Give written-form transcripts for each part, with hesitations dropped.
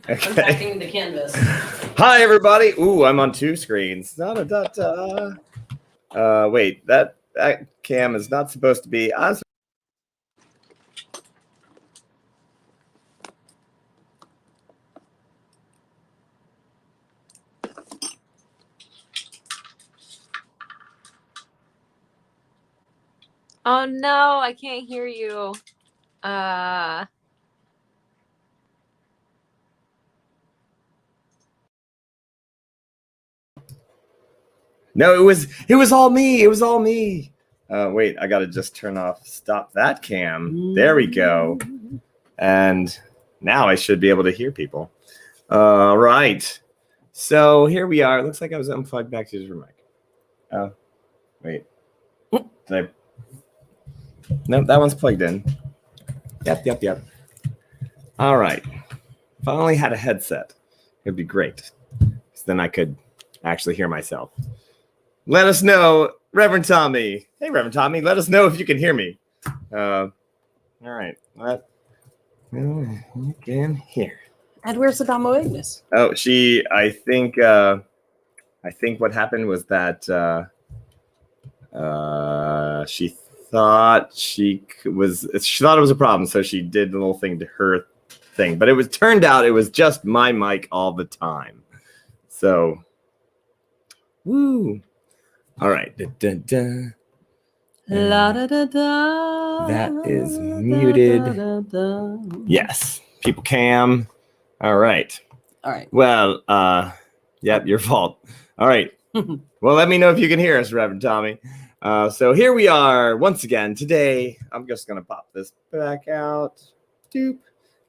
Okay. Unpacking the canvas. Hi, everybody. Ooh, I'm on two screens. Wait, that cam is not supposed to be. Oh no, I can't hear you. No, it was all me. It was all me. Wait, I gotta just turn off. Stop that cam. There we go. And now I should be able to hear people. All right. So here we are. It looks like I was unplugged back to the mic. Oh, wait. No, that one's plugged in. Yep. All right. If I only had a headset, it'd be great. So then I could actually hear myself. Let us know, Reverend Tommy. Hey, Reverend Tommy, let us know if you can hear me. All right. You can hear. And where's the Damo Ignis? Oh, I think what happened was that she thought it was a problem, so she did the little thing to her thing. But turned out it was just my mic all the time. So, woo. All right. La da da da. That is muted. Yes. People cam. All right. Well, yep, your fault. All right. Well, let me know if you can hear us, Reverend Tommy. So here we are once again. Today, I'm just going to pop this back out. Doop.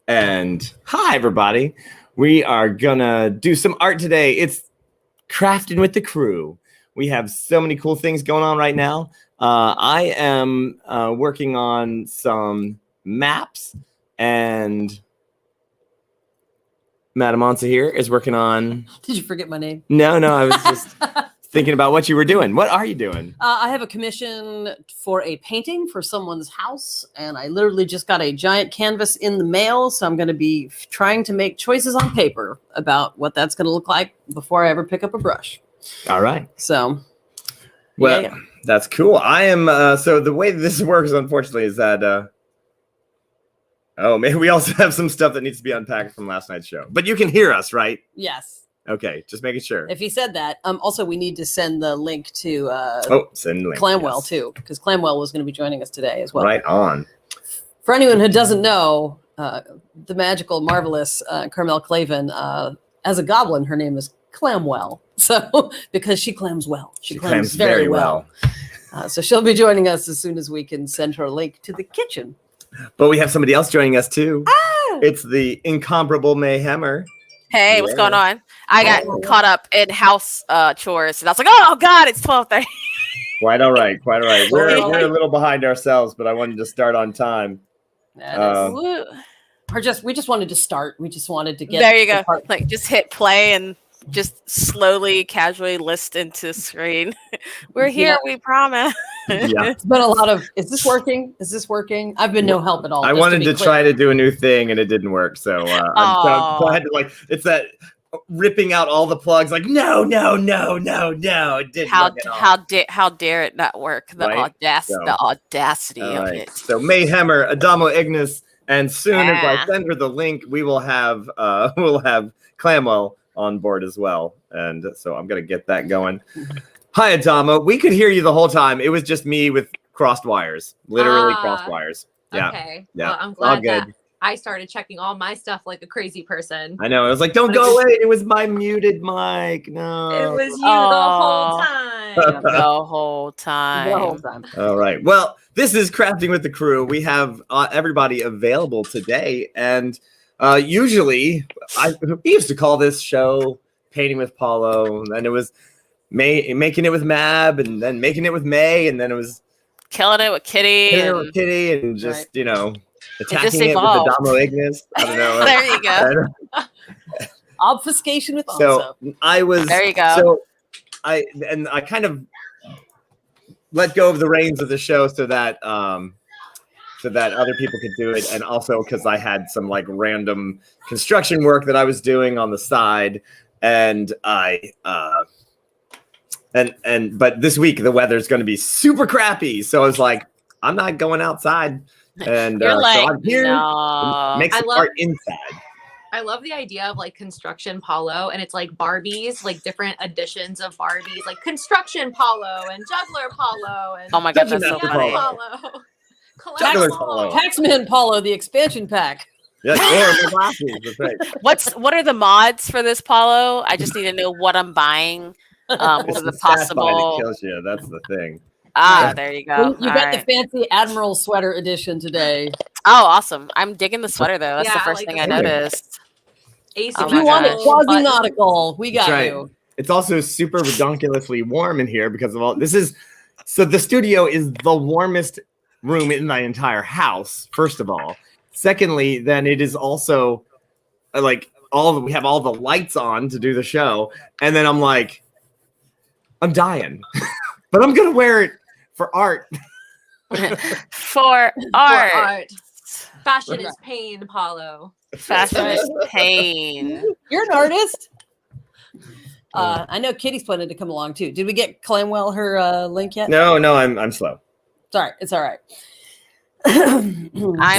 And hi, everybody. We are going to do some art today. It's Crafting with the Crew. We have so many cool things going on right now. I am working on some maps, and Madam Ansa here is working on... Did you forget my name? No, I was just thinking about what you were doing. What are you doing? I have a commission for a painting for someone's house, and I literally just got a giant canvas in the mail, so I'm going to be trying to make choices on paper about what that's going to look like before I ever pick up a brush. All right. So, well, yeah. That's cool. I am. So the way this works, unfortunately, is that. Maybe we also have some stuff that needs to be unpacked from last night's show. But you can hear us, right? Yes. Okay, just making sure. If he said that. Also, we need to send the link to send the link, Clamwell, too, because Clamwell was going to be joining us today as well. Right on. For anyone who doesn't know, the magical, marvelous Carmel Clavin, as a goblin, her name is Clamwell. So, because she clams well. She clams very well. So she'll be joining us as soon as we can send her a link to the kitchen. But we have somebody else joining us, too. It's the incomparable Mayhemmer. Hey, what's going on? I got caught up in house chores, and I was like, oh, God, it's 12:30. Quite all right. We're a little behind ourselves, but I wanted to start on time. We just wanted to start. We just wanted to get... There you go. Like, just hit play and just slowly, casually list into the screen. We're here, we promise. Yeah. It's been a lot of, is this working? I've been no help at all. I wanted to try to do a new thing and it didn't work. So, so I had to it's that ripping out all the plugs. Like, no. It didn't work how dare it not work? The audacity of it. So Mayhemmer, Adamo Ignis, and soon as I send her the link, we will have Clamwell on board as well. And so I'm going to get that going. Hi, Adamo. We could hear you the whole time. It was just me with crossed wires, literally crossed wires. Yeah. Okay. Yeah. Well, I'm glad that I started checking all my stuff like a crazy person. I know. I was like, don't go away. It was my muted mic. No. It was you the whole time. The whole time. All right. Well, this is Crafting with the Crew. We have everybody available today. And usually, we used to call this show Painting with Paulo. And then it was making it with Mab. And then making it with May. And then it was Killing it with Kitty. And just, attacking it with the Damo Ignis. I don't know. There you go. Obfuscation with So I was. There you go. So I kind of let go of the reins of the show so that so that other people could do it, and also because I had some like random construction work that I was doing on the side, and but this week the weather's going to be super crappy, so I was like, I'm not going outside, and You're like, so I'm here no. to make some art inside. I love the idea of like construction Paulo, and it's like Barbies, like different editions of Barbies, like construction Paulo and juggler Paulo and Oh my god, that's so Juggler funny. Paulo. Juggler Paulo. Paxman Paulo, the expansion pack. Yes, or my glasses. That's right. What are the mods for this Paulo? I just need to know what I'm buying. What It's are the the stat possible? that kills you. That's the thing. There you go. You got the fancy Admiral sweater edition today. Oh, awesome. I'm digging the sweater though. That's the Yeah, first like thing I the- noticed. Ace Oh of If you my want it gosh. quasi nautical, we got That's right. you. It's also super redonkulously warm in here because of all this is. So the studio is the warmest room in my entire house. First of all, secondly, then it is also like we have all the lights on to do the show, and then I'm like, I'm dying, but I'm gonna wear it for art. For art. Fashion is pain, Paulo. Fashion is pain. You're an artist. I know Kitty's planning to come along too. Did we get Clamwell her link yet? No, I'm slow. It's all right. It's all right. I'm,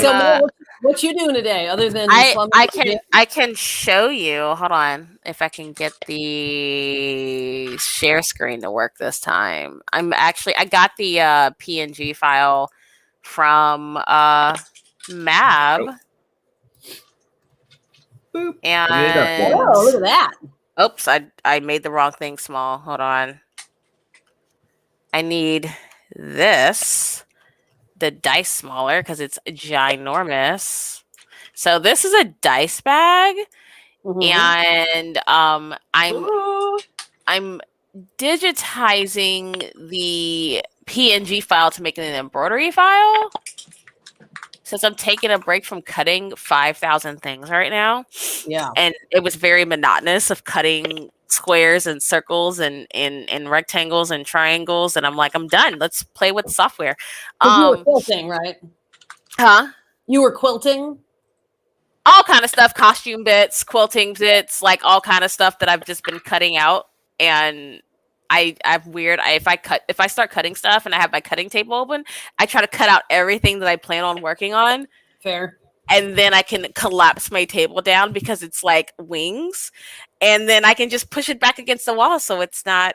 so what you doing today other than I can show you. Hold on, if I can get the share screen to work this time. I got the PNG file from Mab. Boop. And oh, look at that. oops, I made the wrong thing small. Hold on. I need this, the dice smaller because it's ginormous. So this is a dice bag, and I'm digitizing the PNG file to make it an embroidery file. Since I'm taking a break from cutting 5,000 things right now. Yeah. And it was very monotonous of cutting squares and circles and rectangles and triangles. And I'm like, I'm done. Let's play with software. You were quilting, right? Huh? You were quilting? All kind of stuff, costume bits, quilting bits, like all kind of stuff that I've just been cutting out. And if I start cutting stuff and I have my cutting table open, I try to cut out everything that I plan on working on. Fair. And then I can collapse my table down because it's like wings. And then I can just push it back against the wall so it's not,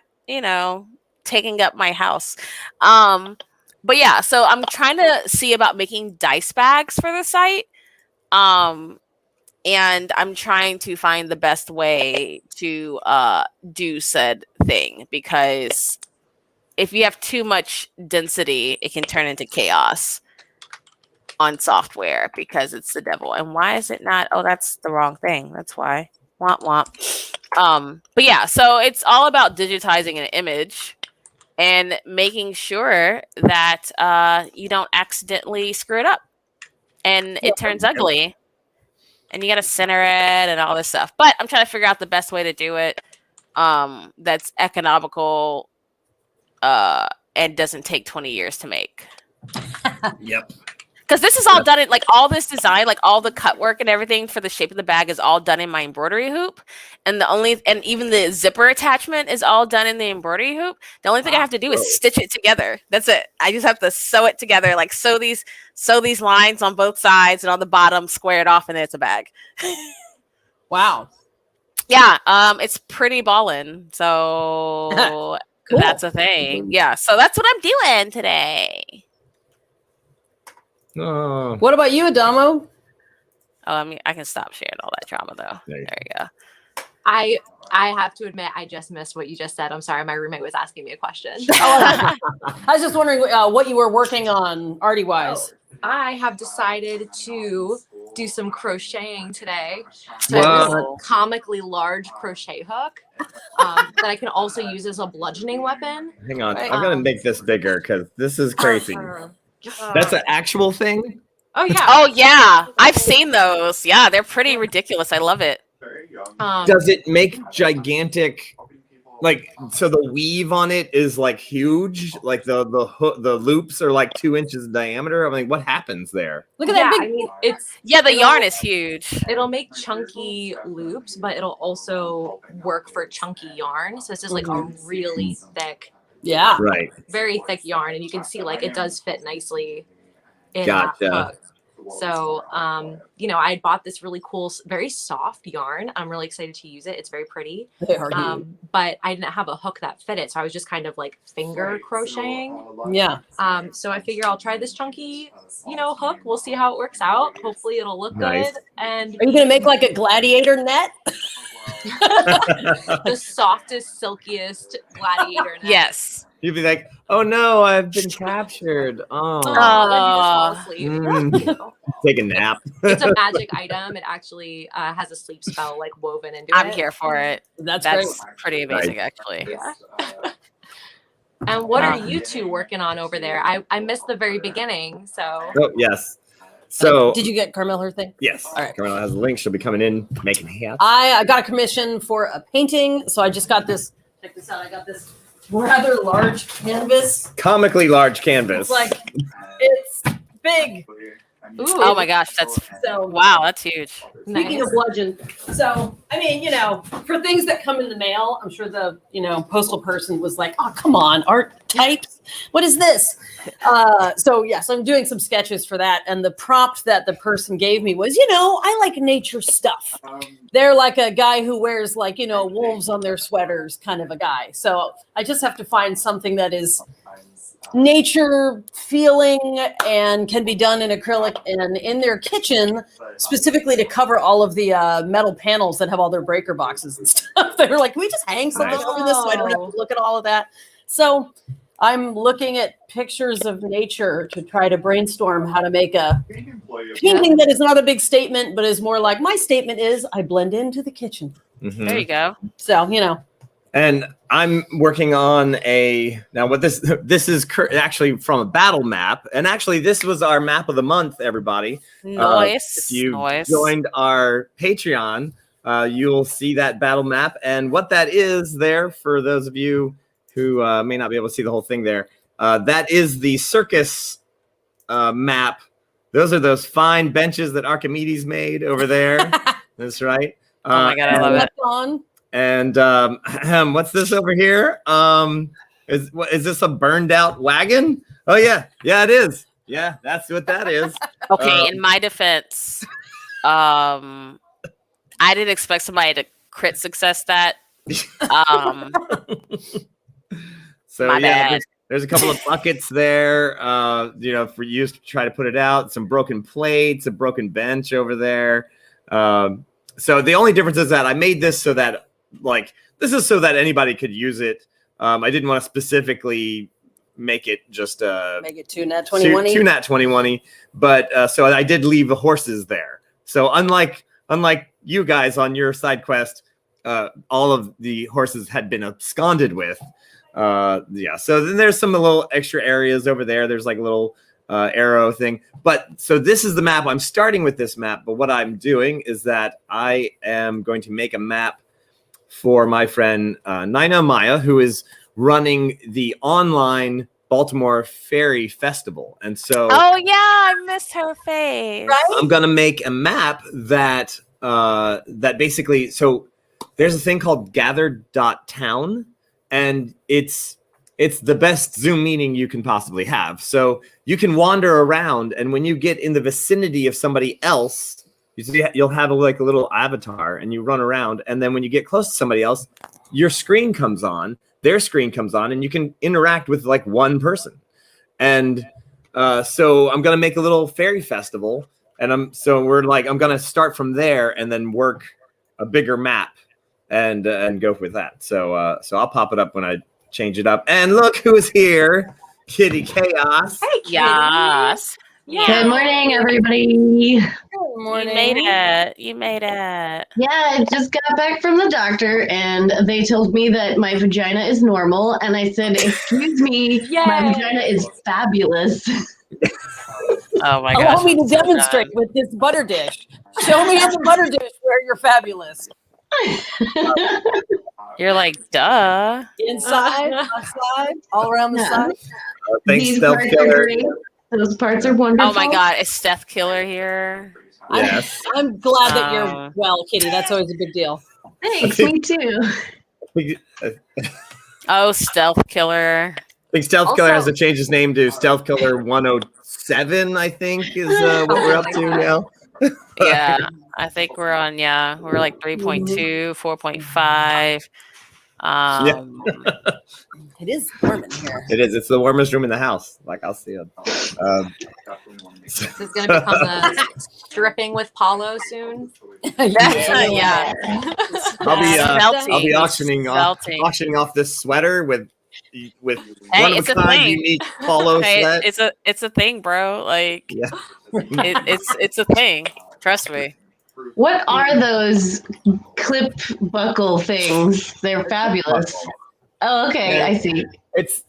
taking up my house. But yeah, so I'm trying to see about making dice bags for the site. And I'm trying to find the best way to do said thing, because if you have too much density, it can turn into chaos on software because it's the devil. And why is it not? Oh, that's the wrong thing. That's why. Womp womp. But yeah, so it's all about digitizing an image and making sure that you don't accidentally screw it up and it turns ugly. And you got to center it and all this stuff. But I'm trying to figure out the best way to do it that's economical and doesn't take 20 years to make. Yep. Because this is all done in, like, all this design, like all the cut work and everything for the shape of the bag is all done in my embroidery hoop. And even the zipper attachment is all done in the embroidery hoop. The only thing I have to do is stitch it together. That's it. I just have to sew it together, like sew these lines on both sides and on the bottom, square it off, and then it's a bag. Wow. Yeah, it's pretty ballin'. So Cool. That's a thing. Yeah, so that's what I'm doing today. Oh. What about you, Adamo? Oh, I mean, I can stop sharing all that drama though. There you go. I have to admit, I just missed what you just said. I'm sorry, my roommate was asking me a question. I was just wondering what you were working on arty-wise. I have decided to do some crocheting today. So I have this comically large crochet hook that I can also use as a bludgeoning weapon. Hang on, Right. I'm gonna make this bigger because this is crazy. That's an actual thing. Oh yeah. Oh yeah, I've seen those. Yeah, they're pretty ridiculous. I love it. Does it make gigantic like so the weave on it is like huge. Like the loops are like 2 inches in diameter. I mean, what happens there? Look at that big. I mean, the yarn is huge. It'll make chunky loops, but it'll also work for chunky yarn. So it's just like a really thick, Right, very thick yarn, and you can see like it does fit nicely in Gotcha. that hook. So, I bought this really cool, very soft yarn. I'm really excited to use it. It's very pretty. But I didn't have a hook that fit it. So I was just kind of like finger crocheting. Yeah. So I figure I'll try this chunky, hook. We'll see how it works out. Hopefully it'll look Nice. good. And Are you going to make like a gladiator net? the softest, silkiest gladiator net. Yes. You'd be like, oh no, I've been captured. Oh, Then you just fall asleep. Take a nap. It's a magic item. It actually has a sleep spell like woven into it. I'm here for it. That's pretty amazing, actually. Yeah. And what are you two working on over there? I missed the very beginning, so. Oh, yes. So did you get Carmel her thing? yes, All right. Carmela has a link. She'll be coming in making hats. I got a commission for a painting, so I just got this. Check this out. I got this rather large canvas. Comically large canvas. It's big. Ooh, Oh my gosh, that's wow, that's huge. Speaking of bludgeon, so I mean, for things that come in the mail, I'm sure the postal person was like, "Oh, come on, art types, what is this?" So yes, I'm doing some sketches for that, and the prompt that the person gave me was, I like nature stuff. They're like a guy who wears wolves on their sweaters, kind of a guy. So I just have to find something that is nature feeling and can be done in acrylic and in their kitchen, specifically to cover all of the metal panels that have all their breaker boxes and stuff. They were like, can we just hang something over this so I don't have to look at all of that? So I'm looking at pictures of nature to try to brainstorm how to make a painting that is not a big statement, but is more like my statement is I blend into the kitchen. Mm-hmm. There you go. So, And I'm working on what this is actually from a battle map. And actually, this was our map of the month, everybody. Nice. If you joined our Patreon, you'll see that battle map. And what that is there, for those of you who may not be able to see the whole thing there, that is the circus map. Those are those fine benches that Archimedes made over there. That's right. Oh my God, I love it. And what's this over here? Is this a burned out wagon? Oh yeah, it is. Yeah, that's what that is. Okay, in my defense, I didn't expect somebody to crit success that. So yeah, there's a couple of buckets there. For use to try to put it out. Some broken plates, a broken bench over there. So the only difference is that I made this so that this is so that anybody could use it. I didn't want to specifically make it just make it 2 nat 20 2 nat 20, but so I did leave the horses there. So unlike you guys on your side quest, all of the horses had been absconded with. So then there's some little extra areas over there. There's like a little arrow thing. But so this is the map. I'm starting with this map, but what I'm doing is that I am going to make a map for my friend Nina Maya, who is running the online Baltimore Ferry Festival. And so oh yeah, I missed her face. Right? I'm gonna make a map that basically, so there's a thing called gather.town, and it's the best Zoom meeting you can possibly have. So you can wander around, and when you get in the vicinity of somebody else, you'll have a little avatar, and you run around, and then when you get close to somebody else, your screen comes on, their screen comes on, and you can interact with one person. And so I'm gonna make a little fairy festival, and I'm gonna start from there and then work a bigger map and go with that. So I'll pop it up when I change it up. And look who's here, Kitty Chaos. Hey, Kitty. Yes. Yeah. Good morning, everybody. Good morning. You made it. Yeah, I just got back from the doctor, and they told me that my vagina is normal. And I said, "Excuse me, my vagina is fabulous." Oh my gosh. Allow me to demonstrate with this butter dish. Show me as a butter dish where you're fabulous. You're like, duh. Inside, outside, all around the side. Thanks, These Stealth parts are Killer. great. Those parts are wonderful. Oh my god, is Steph Killer here? Yes. I'm glad that you're well, Kitty. That's always a big deal. Thanks, me too. Oh, Stealth Killer. I think Stealth Killer has to change his name to Stealth Killer 107, I think, is what we're up to now. Yeah, I think we're on, we're like 3.2, 4.5. It is warm in here. It is. It's the warmest room in the house. Like, I'll see it. This is going to become the stripping with Paulo soon. Yeah. I'll be auctioning off this sweater with one of a kind unique polo sweat. It's a thing, bro. Like, yeah. it's a thing. Trust me. What are those clip buckle things? They're fabulous. Oh, okay, I see.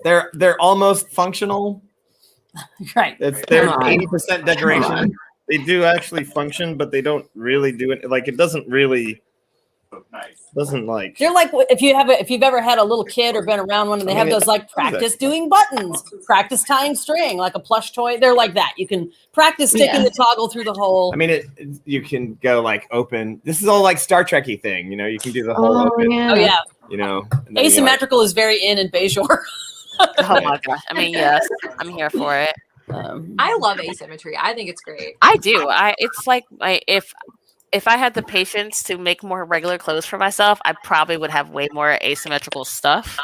They're almost functional. Right. They're 80% decoration. They do actually function, but they don't really do it. Like, it doesn't really. Doesn't like. They're like if you've ever had a little kid or been around one, and they have those like practice doing buttons, practice tying string, like a plush toy. They're like that. You can practice sticking the toggle through the hole. I mean, you can go like open. This is all like Star Trek-y thing, you know. You can do the whole open. Yeah. Oh yeah. You know, asymmetrical is very in Bejor. Oh my gosh! I mean, yes, I'm here for it. I love asymmetry. I think it's great. I do. It's like if I had the patience to make more regular clothes for myself, I probably would have way more asymmetrical stuff.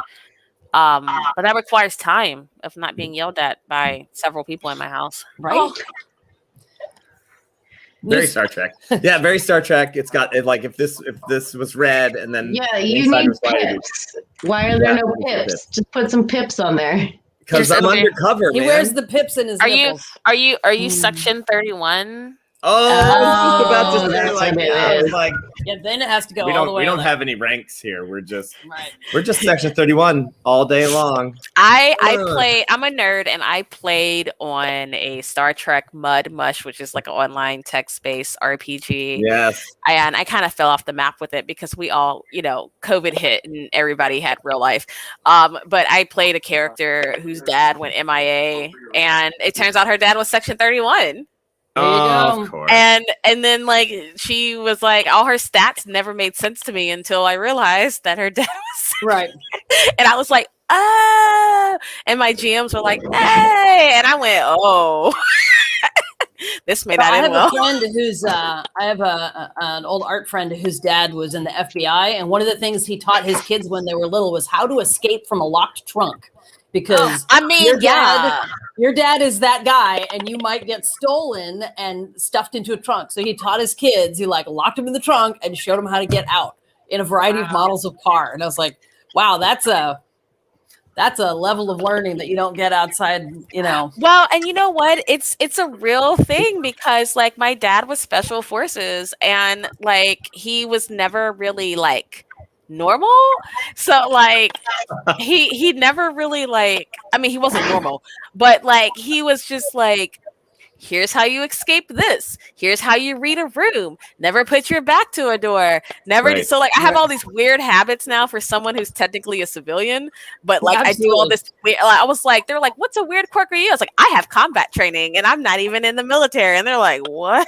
But that requires time of not being yelled at by several people in my house. Right. Oh. Very Star Trek. Yeah, very Star Trek. It's got like if this was red and then you need pips. Why are there no pips? Just put some pips on there. Because I'm undercover. He wears the pips in his nipples. Are you section 31? Oh, I was just about to say like yeah, then it has to go all the way. We don't have any ranks here. We're just section 31 all day long. I'm a nerd, and I played on a Star Trek Mud Mush, which is like an online text-based RPG. Yes. And I kind of fell off the map with it because we all, COVID hit and everybody had real life. But I played a character whose dad went MIA, and it turns out her dad was section 31. There you go. Of course. And then like she was like, all her stats never made sense to me until I realized that her dad was right. And I was like, oh, and my GMs were like, hey, and I went, oh. This may not end well. A friend who's I have an old art friend whose dad was in the FBI, and one of the things he taught his kids when they were little was how to escape from a locked trunk. Because your dad is that guy, and you might get stolen and stuffed into a trunk. So he taught his kids, he like locked them in the trunk and showed them how to get out in a variety of models of car. And I was like, wow, that's a level of learning that you don't get outside, Well, and you know what? It's a real thing because like my dad was special forces, and like he was never really like normal, so like he never really like, I mean, he wasn't normal, but like he was just like, here's how you escape this, here's how you read a room, never put your back to a door, never right. So like I have all these weird habits now for someone who's technically a civilian, but like I do all this weird, I was like, they're like, what's a weird quirk of you? I was like, I have combat training and I'm not even in the military, and they're like, what?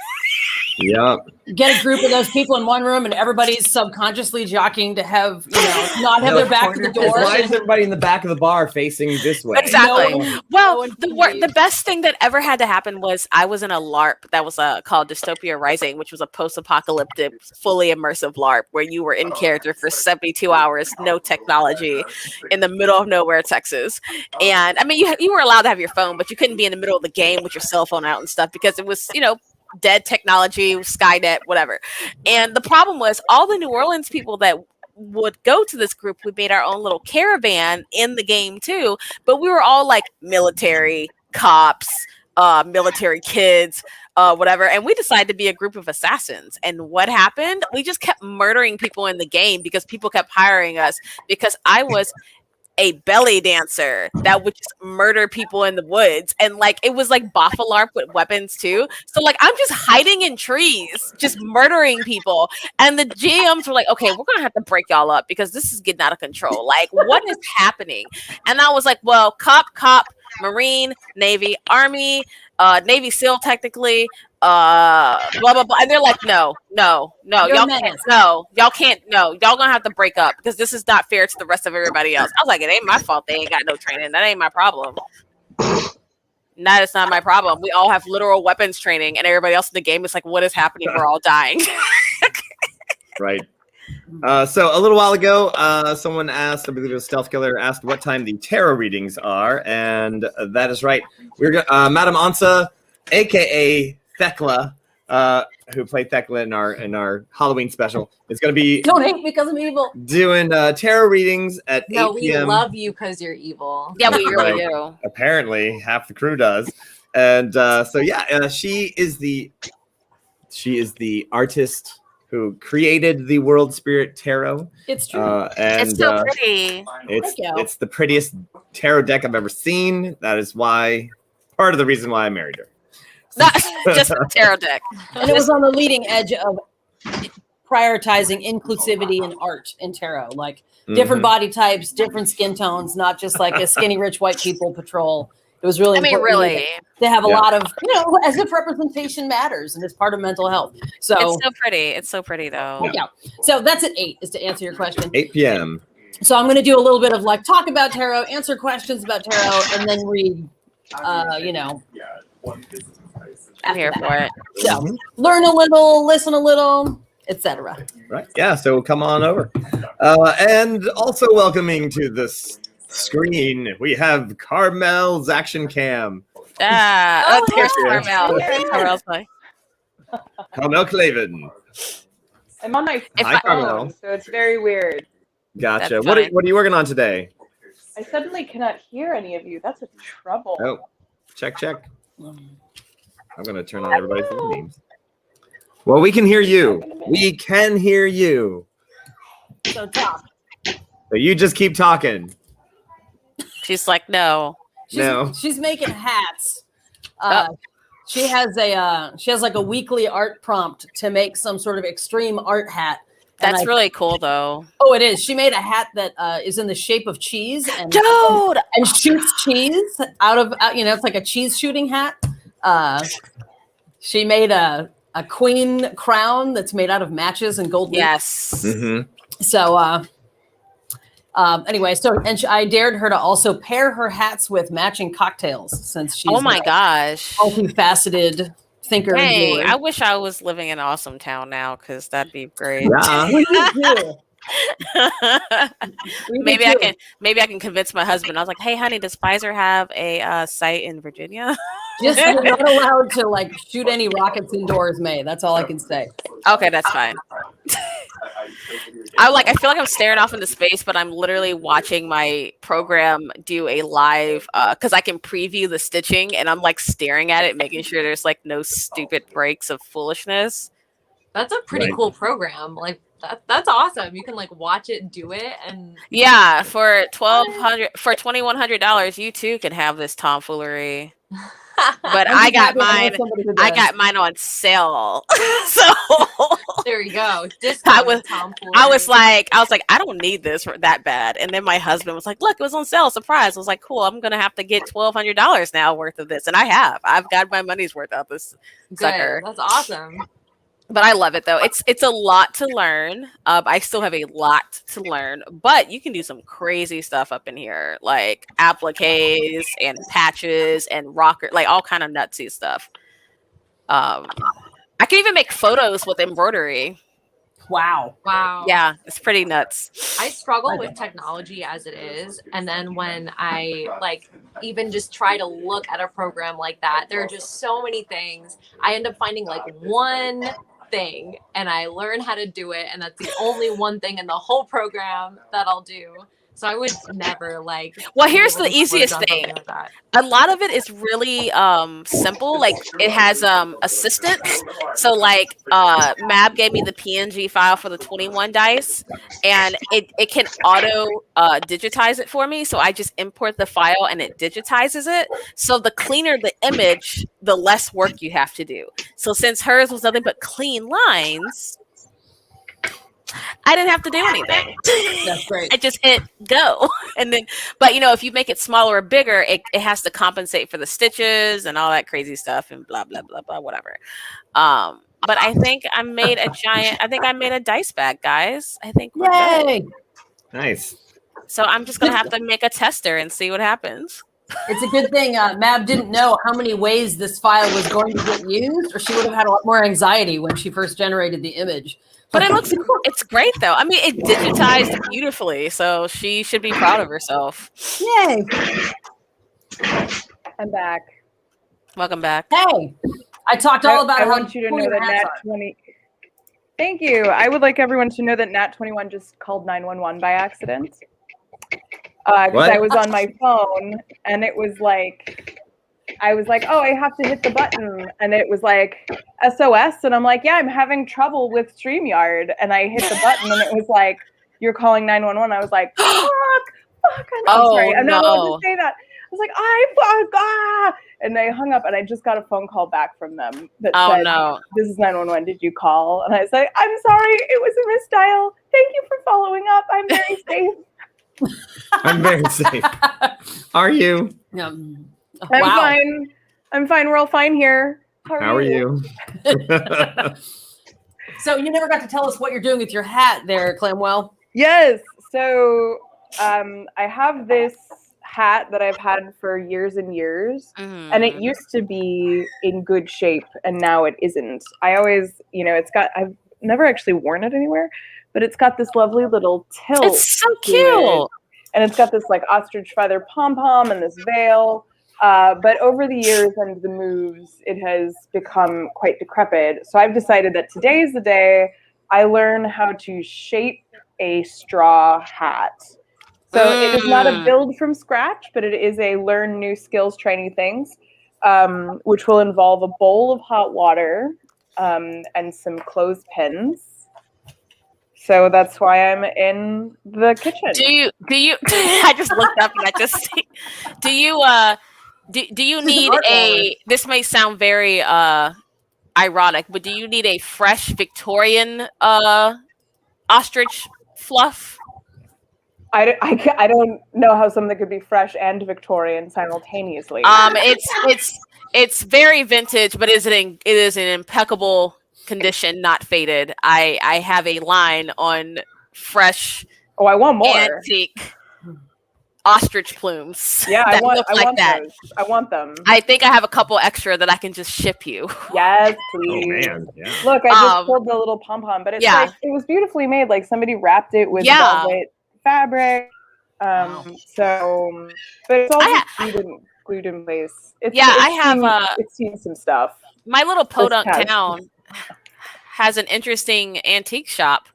Yeah. Get a group of those people in one room and everybody's subconsciously jockeying to have, not have their back to the door. Why is everybody in the back of the bar facing this way? Exactly. The best thing that ever had to happen was I was in a LARP that was called Dystopia Rising, which was a post-apocalyptic, fully immersive LARP where you were in character for 72 hours, no technology, in the middle of nowhere, Texas. And I mean, you were allowed to have your phone, but you couldn't be in the middle of the game with your cell phone out and stuff because it was, dead technology, Skynet, whatever. And the problem was all the New Orleans people that would go to this group, we made our own little caravan in the game too, but we were all like military cops, military kids, whatever. And we decided to be a group of assassins. And what happened? We just kept murdering people in the game because people kept hiring us because I was a belly dancer that would just murder people in the woods. And like it was like Bafalarp with weapons too. So like I'm just hiding in trees, just murdering people. And the GMs were like, okay, we're gonna have to break y'all up because this is getting out of control. Like, what is happening? And I was like, well, cop, Marine, Navy, Army, Navy SEAL technically, blah blah blah. And they're like, no, y'all can't, y'all gonna have to break up because this is not fair to the rest of everybody else. I was like, it ain't my fault they ain't got no training. That ain't my problem. That is not my problem. We all have literal weapons training, and everybody else in the game is like, what is happening? We're all dying. Right. So a little while ago, someone asked, I believe it was Stealth Killer, asked what time the tarot readings are, and that is right. We're Madam Ansa, aka Thekla, who played Thekla in our Halloween special, is going to be don't hate me because I'm evil. Doing tarot readings at 8 p.m. we love you because you're evil. Yeah, we really do. Apparently, half the crew does, and so yeah, she is the artist who created the World Spirit Tarot. It's true. And it's so pretty. It's the prettiest tarot deck I've ever seen. That is part of the reason why I married her. Not just a tarot deck. And it was on the leading edge of prioritizing inclusivity in art in tarot, like different body types, different skin tones, not just like a skinny rich white people patrol. It was really important really to have a lot of, as if representation matters and it's part of mental health. So it's so pretty. It's so pretty though. Yeah. So that's at 8 is to answer your question. 8 p.m. So I'm going to do a little bit of like talk about tarot, answer questions about tarot, and then read, I'm here for it. So learn a little, listen a little, etc. Right. Yeah. So come on over. And also welcoming to this screen, we have Carmel's action cam. Here's Carmel. Carmel's play. Carmel Clavin. I'm on my Hi, phone, Carmel. so it's very weird. Gotcha. What are you working on today? I suddenly cannot hear any of you. That's a trouble. Oh, check. I'm going to turn on everybody's names. Well, we can hear you. We can hear you. So talk. So you just keep talking. She's like, no. She's making hats. She has like a weekly art prompt to make some sort of extreme art hat. That's really cool, though. Oh, it is. She made a hat that is in the shape of cheese and shoots cheese out of it's like a cheese shooting hat. She made a queen crown that's made out of matches and gold leaf. Yes. Mm-hmm. So anyway, I dared her to also pair her hats with matching cocktails since she's gosh, multifaceted thinker. Hey, I wish I was living in Awesome Town now because that'd be great. Yeah. Maybe I can convince my husband. I was like, hey honey, does Pfizer have a site in Virginia? Just you're not allowed to like shoot any rockets indoors, May. That's all I can say. Okay, that's fine. I feel like I'm staring off into space, but I'm literally watching my program do a live because I can preview the stitching and I'm like staring at it, making sure there's like no stupid breaks of foolishness. That's a pretty cool program. Like that's awesome. You can like watch it do it and for $2,100 you too can have this tomfoolery. But I got mine on sale. So there you go. I was like, I don't need this that bad. And then my husband was like, look, it was on sale. Surprise. I was like, cool, I'm gonna have to get $1,200 now worth of this. And I've got my money's worth out this sucker. That's awesome. But I love it though. It's a lot to learn. I still have a lot to learn, but you can do some crazy stuff up in here, like appliques and patches and rocker, like all kind of nutsy stuff. I can even make photos with embroidery. Wow. Yeah, it's pretty nuts. I struggle with technology as it is, and then when I like even just try to look at a program like that, there are just so many things. I end up finding like one thing and I learn how to do it, and that's the only one thing in the whole program that I'll do. So I would never like. Well, here's be able the to splurge easiest on something thing. like that. A lot of it is really simple. Like it has assistants. So like Mab gave me the PNG file for the 21 dice, and it can auto digitize it for me. So I just import the file and it digitizes it. So the cleaner the image, the less work you have to do. So since hers was nothing but clean lines, I didn't have to do anything. That's great. I just hit go. And then, but if you make it smaller or bigger, it has to compensate for the stitches and all that crazy stuff and blah, blah, blah, blah, whatever. But I think I made a dice bag, guys. I think we're good. Nice. So I'm just going to have to make a tester and see what happens. It's a good thing Mab didn't know how many ways this file was going to get used, or she would have had a lot more anxiety when she first generated the image. But it's great though. I mean, it digitized beautifully, so she should be proud of herself. Yay! I'm back. Welcome back. Hey, I talked all about I how want you to cool know your that hats Nat are. 20. Thank you. I would like everyone to know that Nat 21 just called 911 by accident. Because What? I was on my phone and it was like, I was like, oh, I have to hit the button. And it was like, SOS. And I'm like, yeah, I'm having trouble with StreamYard. And I hit the button and it was like, you're calling 911. I was like, fuck. I'm sorry. I'm not allowed to say that. I was like, ah. And they hung up and I just got a phone call back from them that said, no. This is 911. Did you call? And I said, I'm sorry. It was a misdial. Thank you for following up. I'm very safe. I'm very safe. Are you? I'm fine. I'm fine. We're all fine here. How are you? So you never got to tell us what you're doing with your hat there, Clamwell. Yes. So I have this hat that I've had for years and years, and it used to be in good shape, and now it isn't. I always, I've never actually worn it anywhere, but it's got this lovely little tilt. It's so cute. And it's got this like ostrich feather pom-pom and this veil. But over the years and the moves, it has become quite decrepit. So I've decided that today is the day I learn how to shape a straw hat. So it is not a build from scratch, but it is a learn new skills, try new things, which will involve a bowl of hot water and some clothespins. So that's why I'm in the kitchen. Do you I just looked up and I just see, do you need this may sound very ironic, but do you need a fresh Victorian ostrich fluff? I don't know how something could be fresh and Victorian simultaneously. It's very vintage, but it is an impeccable condition, not faded. I have a line on fresh. Oh, I want more antique ostrich plumes. Yeah, I want that. those. I want them. I think I have a couple extra that I can just ship you. Yes, please. Oh man, yeah. Look, I just pulled the little pom pom, but it's like it was beautifully made. Like somebody wrapped it with velvet fabric. So, but it's all glued in place. It's seen some stuff. My little podunk town has an interesting antique shop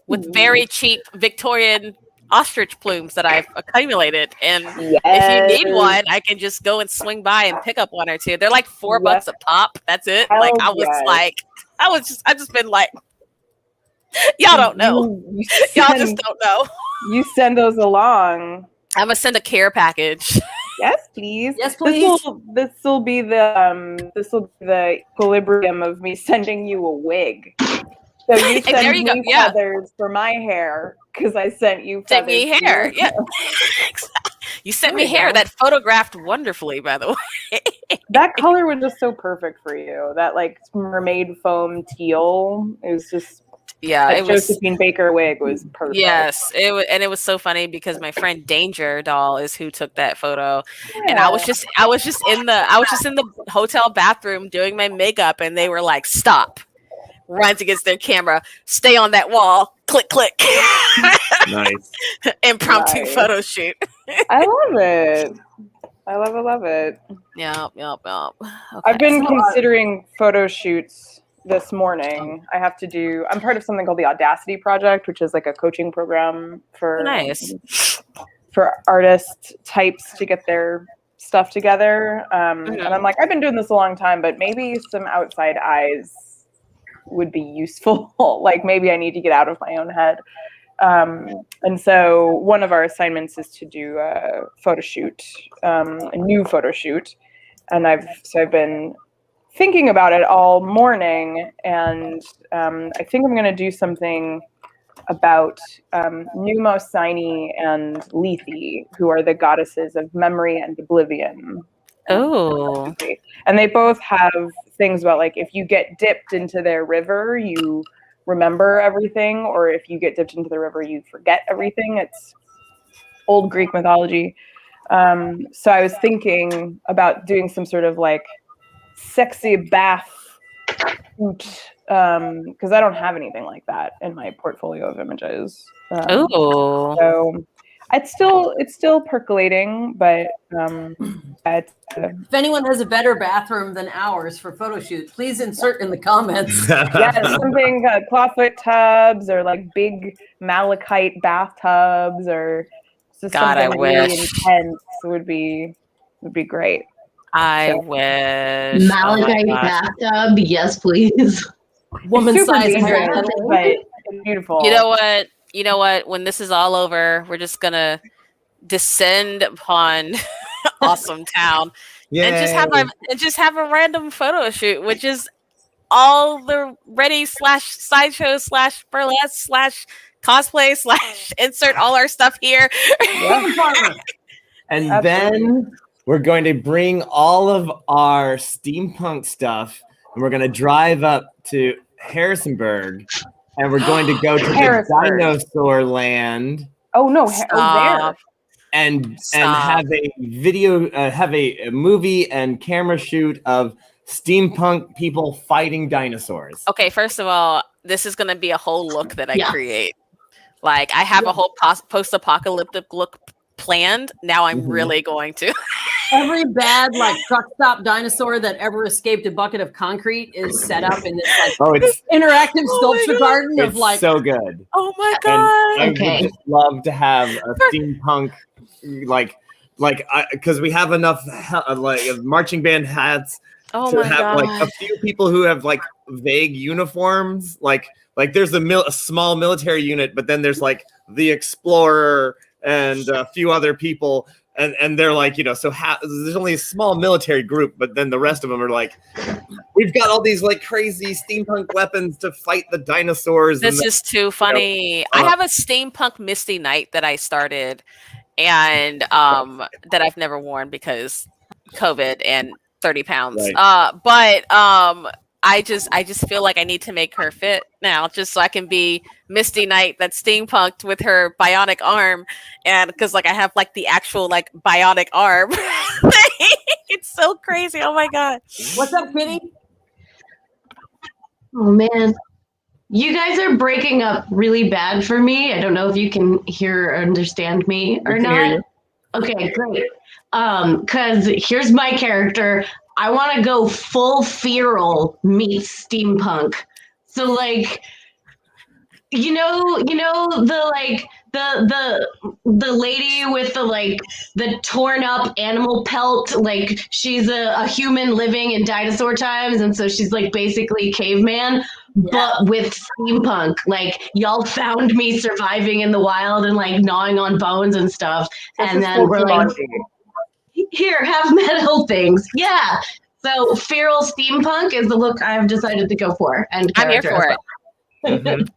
with very cheap Victorian ostrich plumes that I've accumulated, and if you need one, I can just go and swing by and pick up one or two. They're like $4 a pop. That's it. I've just been like, y'all don't know. Y'all just don't know. You send those along. I'm gonna send a care package. Yes, please. Yes, please. This will be the equilibrium of me sending you a wig. So you send me feathers for my hair because I sent you feathers. Sent me hair. Yeah. You sent me hair that photographed wonderfully, by the way. That color was just so perfect for you. That like mermaid foam teal. It was just. Yeah, it was Josephine Baker wig was perfect. Yes, it was so funny because my friend Danger Doll is who took that photo, and I was just in the hotel bathroom doing my makeup, and they were like, "Stop!" Runs against their camera, stay on that wall, click, click. Nice impromptu photo shoot. I love it. I love it. Yep. Okay. I've been considering photo shoots this morning. I'm part of something called the Audacity Project, which is like a coaching program for artist types to get their stuff together. And I'm like, I've been doing this a long time, but maybe some outside eyes would be useful. Like maybe I need to get out of my own head. And so one of our assignments is to do a photo shoot, a new photo shoot. And I've been thinking about it all morning, and I think I'm going to do something about Mnemosyne and Lethe, who are the goddesses of memory and oblivion. Oh. And they both have things about, like, if you get dipped into their river, you remember everything, or if you get dipped into the river, you forget everything. It's old Greek mythology. So I was thinking about doing some sort of like sexy bath because I don't have anything like that in my portfolio of images. So it's still percolating, but if anyone has a better bathroom than ours for photo shoot, please insert in the comments. Yeah, something clawfoot tubs or like big malachite bathtubs or just something really intense would be great. I wish. Malachite bathtub, yes, please. Woman size, but it's beautiful. You know what? When this is all over, we're just gonna descend upon Awesome Town and just have a random photo shoot, which is all the ready / sideshow / burlesque / cosplay / insert all our stuff here. And then we're going to bring all of our steampunk stuff, and we're going to drive up to Harrisonburg, and we're going to go to the dinosaur land. Oh no! There. And have a video, have a movie and camera shoot of steampunk people fighting dinosaurs. Okay, first of all, this is going to be a whole look that I create. Like, I have a whole post-apocalyptic look planned. Now I'm really going to. Every bad like truck stop dinosaur that ever escaped a bucket of concrete is set up in this like interactive sculpture garden of like so good. Oh my god! And I would just love to have a steampunk because we have enough like marching band hats to have like a few people who have like vague uniforms. Like there's a small military unit, but then there's like the explorer and a few other people. And they're like, so there's only a small military group, but then the rest of them are like, we've got all these like crazy steampunk weapons to fight the dinosaurs. This is too funny. I have a steampunk Misty Knight that I started and that I've never worn because COVID and 30 pounds. Right. But I just feel like I need to make her fit now, just so I can be Misty Knight that's steampunked with her bionic arm, and because like I have like the actual like bionic arm. It's so crazy. Oh my god! What's up, Kitty? Oh man, you guys are breaking up really bad for me. I don't know if you can hear or understand me or not. Okay, great. Because here's my character. I want to go full feral meets steampunk. So like, the lady with the torn up animal pelt, like she's a human living in dinosaur times, and so she's like basically caveman, but with steampunk. Like y'all found me surviving in the wild and like gnawing on bones and stuff, and then we're like, here, have metal things. Yeah. So feral steampunk is the look I've decided to go for. And I'm here for it.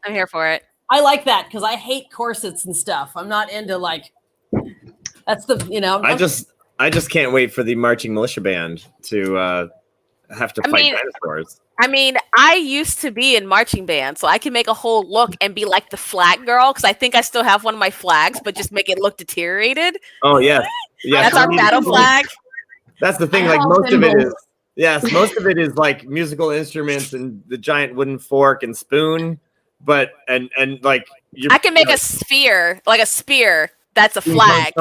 I'm here for it. I like that because I hate corsets and stuff. I'm not into like that's the I just can't wait for the marching militia band to have to fight dinosaurs. I mean, I used to be in marching band, so I can make a whole look and be like the flag girl, because I think I still have one of my flags, but just make it look deteriorated. Oh, yeah. That's our battle flag. That's the thing. Like most of it is like musical instruments and the giant wooden fork and spoon. But and like I can make a sphere, like a spear that's a flag,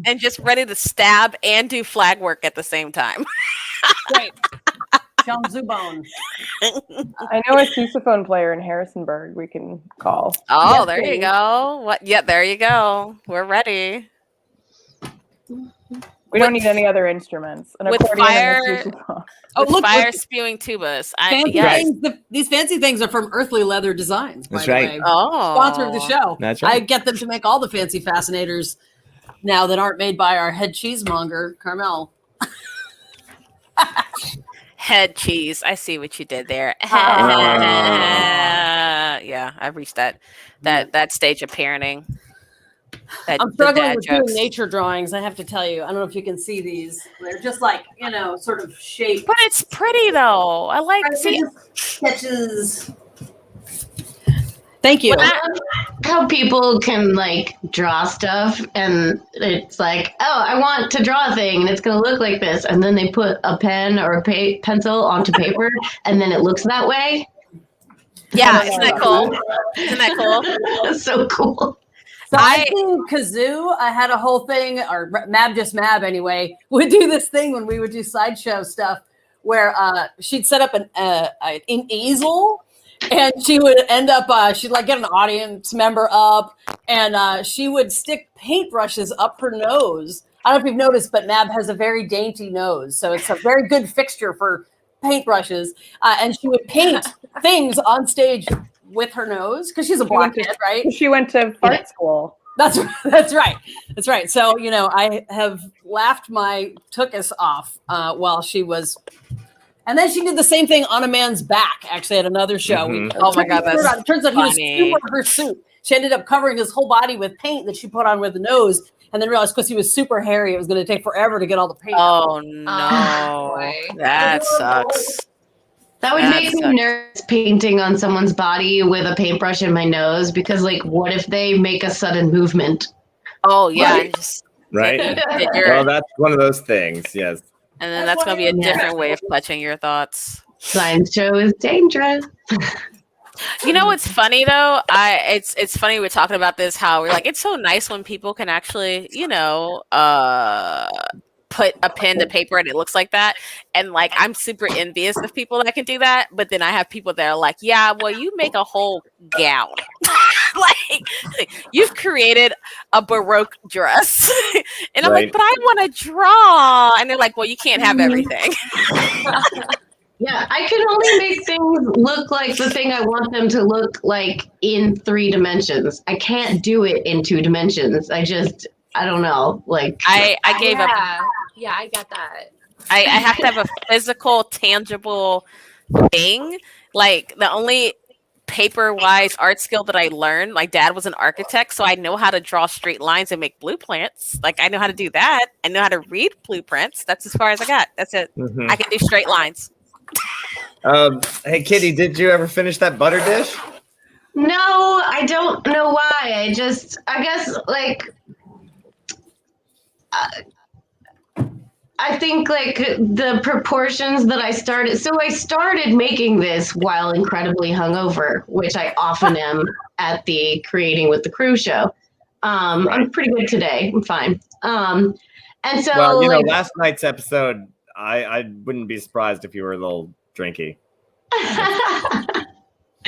and just ready to stab and do flag work at the same time. Right. Zubone. I know a sousaphone player in Harrisonburg we can call. Oh, Yes, there you please. go. What? Yeah, there you go. We're ready. We don't need any other instruments. An with accordion fire- and a sousaphone. Oh, With look, fire look, spewing tubas. fancy Yes. things, these fancy things are from Earthly Leather Designs. By That's the right. way. Oh, Sponsor of the show. That's right. I get them to make all the fancy fascinators now that aren't made by our head cheesemonger, Carmel. Head cheese. I see what you did there. Yeah, I've reached that stage of parenting. I'm struggling with doing nature drawings. I have to tell you. I don't know if you can see these. They're just like, sort of shaped. But it's pretty though. I like sketches. Thank you. How people can like draw stuff and it's like, oh, I want to draw a thing and it's going to look like this. And then they put a pen or a pencil onto paper and then it looks that way. Yeah, isn't that cool? Isn't that cool? That's so cool. So I think Kazoo, I had a whole thing, or Mab Just Mab anyway, would do this thing when we would do sideshow stuff where she'd set up an easel and she would end up, she'd like get an audience member up and she would stick paintbrushes up her nose. I don't know if you've noticed, but Mab has a very dainty nose. So it's a very good fixture for paintbrushes. And she would paint things on stage with her nose because she's a blockhead, right? She went to art school. That's right. So I have laughed my tuchus off while she was, and then she did the same thing on a man's back. Actually, at another show. Mm-hmm. Oh my god, that's turns out funny. he was super hirsute. She ended up covering his whole body with paint that she put on with the nose, and then realized because he was super hairy, it was going to take forever to get all the paint. Oh no, that sucks. That would make me nervous painting on someone's body with a paintbrush in my nose because, like, what if they make a sudden movement? Oh yeah, right. Well, that's one of those things. Yes. And then that's going to be a different way of clutching your thoughts. Science show is dangerous. You know what's funny though? It's funny we're talking about this. How we're like, it's so nice when people can actually, put a pen to paper and it looks like that. And like, I'm super envious of people that can do that. But then I have people that are like, yeah, well, you make a whole gown. Like, you've created a Baroque dress. And I'm like, but I want to draw. And they're like, well, you can't have everything. Yeah, I can only make things look like the thing I want them to look like in 3 dimensions. I can't do it in 2 dimensions. I don't know. Like I gave up. Yeah, I got that. I have to have a physical, tangible thing. Like the only paper-wise art skill that I learned, my dad was an architect, so I know how to draw straight lines and make blueprints. Like I know how to do that. I know how to read blueprints. That's as far as I got. That's it. Mm-hmm. I can do straight lines. Hey, Kitty, did you ever finish that butter dish? No, I don't know why. I guess like I think like the proportions that I started making this while incredibly hungover, which I often am at the Creating with the Crew show. I'm pretty good today. I'm fine. And so, well, last night's episode, I wouldn't be surprised if you were a little drinky.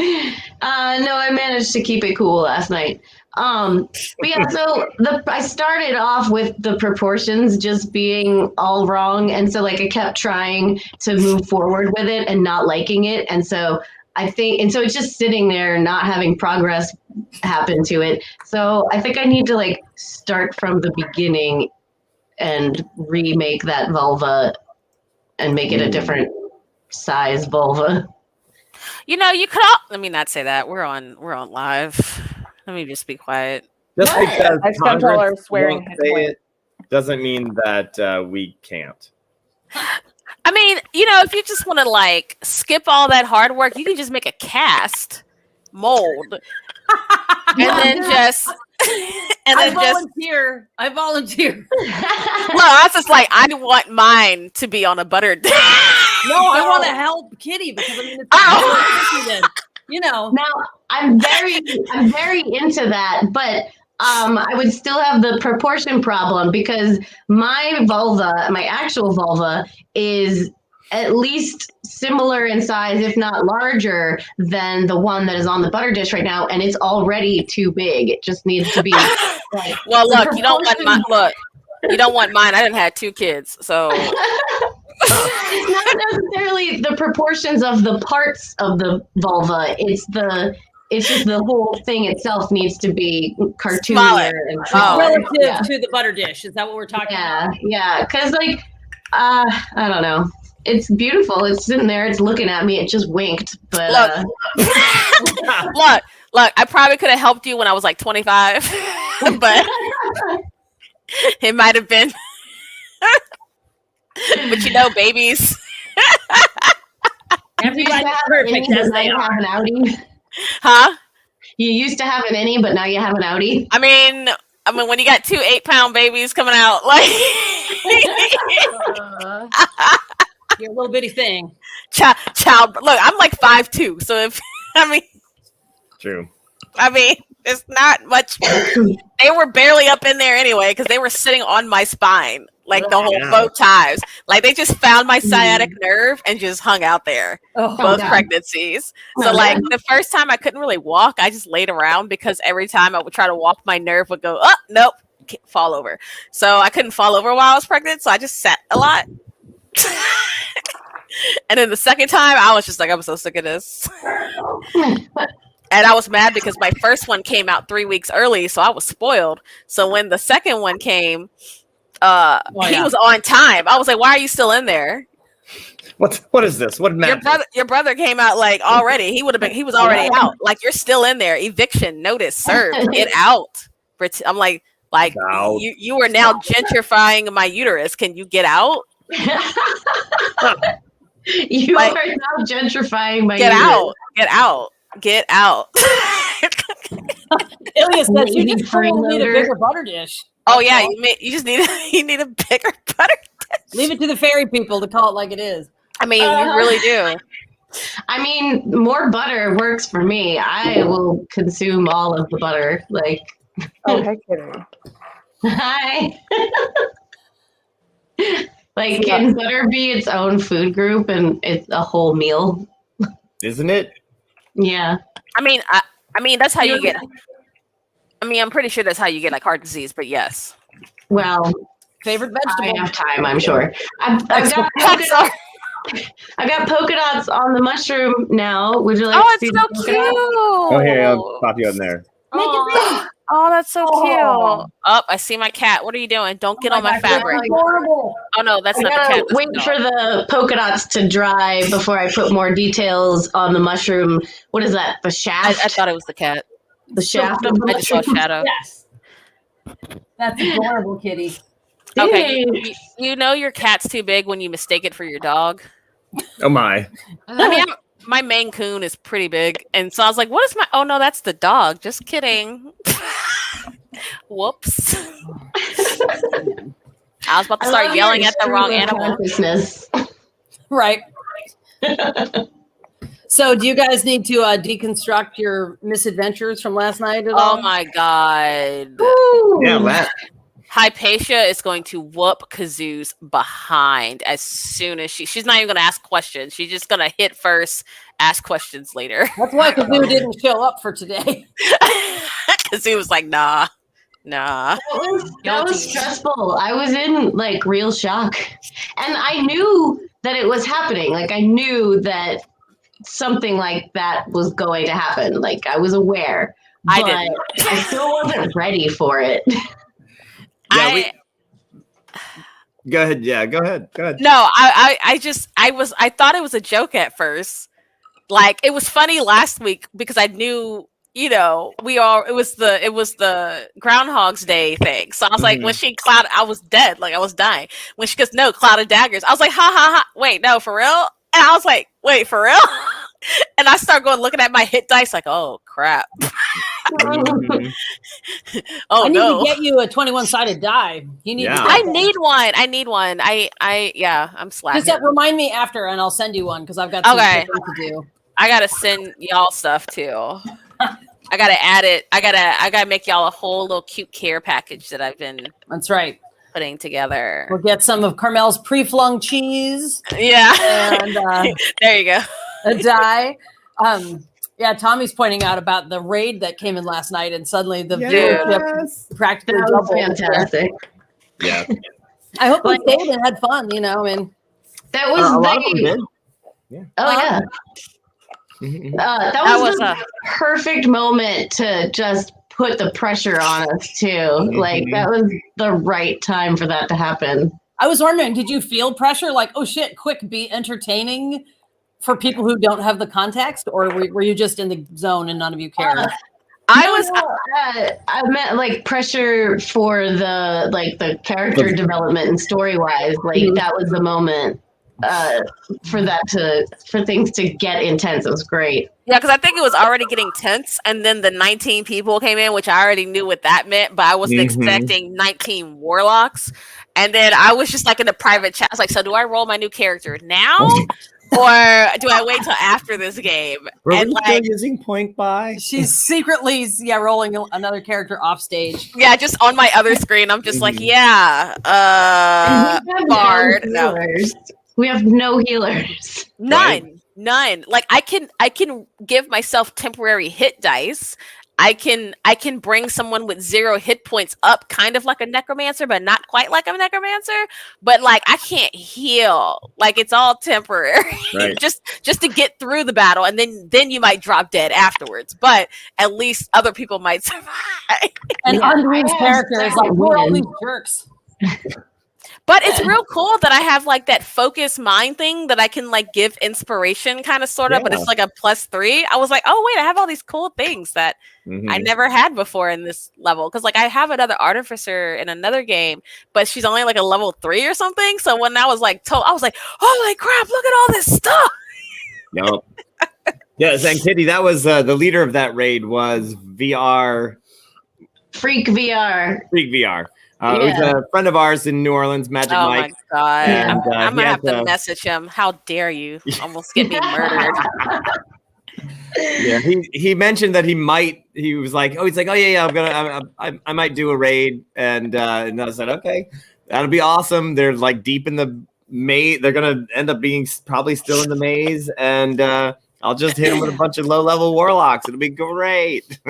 No, I managed to keep it cool last night. But yeah, so I started off with the proportions just being all wrong, and so like I kept trying to move forward with it and not liking it, and so it's just sitting there not having progress happen to it. So I think I need to like start from the beginning and remake that vulva and make it a different size vulva. You could let me not say that. We're on live. Let me just be quiet. Just because I spent all our swearing won't say it doesn't mean that we can't. I mean, if you just want to like skip all that hard work, you can just make a cast mold, and then just. I volunteer. Well, I was just like, I want mine to be on a butter dish. No, I want to help Kitty because it's Now I'm very into that, but I would still have the proportion problem because my actual vulva is at least similar in size, if not larger, than the one that is on the butter dish right now, and it's already too big. It just needs to be. Like, well, look, you don't want mine. Look, you don't want mine. I didn't have 2 kids, so. It's not necessarily the proportions of the parts of the vulva. It's just the whole thing itself needs to be cartoonier and relative to the butter dish. Is that what we're talking about? Yeah. Because like, I don't know. It's beautiful. It's sitting there. It's looking at me. It just winked. But look. I probably could have helped you when I was like 25, but it might have been. But you know, babies. Everybody's perfect as they are. Have an outie. Huh? You used to have an innie, but now you have an outie. I mean, when you got 2 8-pound babies coming out, like you're a little bitty thing. Child, look, I'm like 5'2", so if True. I mean, it's not much. They were barely up in there anyway because they were sitting on my spine, like the whole both times. Like they just found my sciatic nerve and just hung out there both pregnancies. So like the first time I couldn't really walk, I just laid around because every time I would try to walk, my nerve would go, oh, nope, can't fall over. So I couldn't fall over while I was pregnant, so I just sat a lot. And then the second time, I was just like, I'm so sick of this. And I was mad because my first one came out 3 weeks early, so I was spoiled. So when the second one came, he was on time. I was like, "Why are you still in there?" What is this? What matters? Your brother came out like already. He was already out. Like you're still in there. Eviction notice served. Get out. I'm like you are now gentrifying my uterus. Can you get out? You are now gentrifying my uterus. Get out. Ilya says you just need a bigger butter dish. Oh yeah, you just need a bigger butter dish. Leave it to the fairy people to call it like it is. I mean, you really do. I mean, more butter works for me. I will consume all of the butter. Like, hey, Kitty. Hi. Like, can butter be its own food group and it's a whole meal? Isn't it? Yeah. I mean, that's how you get. I mean, I'm pretty sure that's how you get like heart disease. But yes. Well, favorite vegetable. I have time, I'm sure. I've got polka dots on the mushroom now. Would you like to see it's so cute. Oh, here, I'll pop you on there. Oh, that's so cute. Oh, I see my cat. What are you doing? Don't get on my fabric. Horrible. Oh no, that's not the cat. Wait for the polka dots to dry before I put more details on the mushroom. What is that? The shaft? I thought it was the cat. The shaft of the I just saw a shadow. Yes. That's adorable, kitty. Okay, you know your cat's too big when you mistake it for your dog. Oh my. I mean, my Maine Coon is pretty big, and so I was like, "What is my?" Oh no, that's the dog. Just kidding. Whoops. I was about to start yelling at the wrong animal. Right. So, do you guys need to deconstruct your misadventures from last night at all? Oh my god! Ooh. Yeah, Hypatia is going to whoop Kazoo's behind as soon as she's not even going to ask questions. She's just going to hit first, ask questions later. That's why Kazoo didn't show up for today. Kazoo was like, nah. That was stressful. I was in like real shock. And I knew that it was happening. Like I knew that something like that was going to happen. Like I was aware. I still wasn't ready for it. Yeah, go ahead. Yeah, go ahead. No, I thought it was a joke at first. Like it was funny last week because I knew, it was the Groundhog's Day thing. So I was like, when she I was dead, like I was dying. When she goes, no, cloud of daggers. I was like, ha ha ha. Wait, no, for real? And I was like, wait, for real? And I start looking at my hit dice like, oh crap. Oh I need no! to get you a 21-sided die. You need. Yeah. I need one. I'm slacking. Just remind me after, and I'll send you one because I've got some to do. I gotta send y'all stuff too. I gotta add it. I gotta make y'all a whole little cute care package that I've been. That's right. putting together. We'll get some of Carmel's pre-flung cheese. Yeah. And there you go. A die. Yeah, Tommy's pointing out about the raid that came in last night, and suddenly the viewership practically That was doubled. fantastic. Yeah. I hope they stayed and had fun. You know, I mean, that was a lot of them did. Yeah. Oh yeah. That was the perfect moment to just put the pressure on us too. Like that was the right time for that to happen. I was wondering, did you feel pressure? Like, oh shit, quick, be entertaining for people who don't have the context, or were you just in the zone and none of you cared? I meant like pressure for the character development and story wise. Like that was the moment for things to get intense. It was great. Yeah, because I think it was already getting tense, and then the 19 people came in, which I already knew what that meant, but I wasn't expecting 19 warlocks. And then I was just like in the private chat, I was like, so do I roll my new character now? Or do I wait till after this game? Were we still using point buy? She's secretly, rolling another character off stage. Yeah, just on my other screen, I'm just like, Bard. No. We have no healers. None. Like I can give myself temporary hit dice. I can bring someone with 0 hit points up, kind of like a necromancer, but not quite like a necromancer. But like I can't heal. Like it's all temporary, right. just to get through the battle, and then you might drop dead afterwards. But at least other people might survive. And Unruin's character is like, we're all these jerks. But it's real cool that I have like that focus mind thing that I can like give inspiration kind of sort of, but it's like a +3. I was like, oh wait, I have all these cool things that I never had before in this level. Cause like I have another artificer in another game, but she's only like a level 3 or something. So when I was like I was like, holy crap, look at all this stuff. Yep. Yes, and Kitty, that was the leader of that raid was Freak VR. It was a friend of ours in New Orleans, Magic Mike. Oh my god! And, I'm gonna have to message him. How dare you? Almost get me murdered. Yeah, he mentioned that he was like, oh yeah, I might do a raid, and I said, okay, that'll be awesome. They're like deep in the maze. They're gonna end up being probably still in the maze, and I'll just hit them with a bunch of low-level warlocks. It'll be great.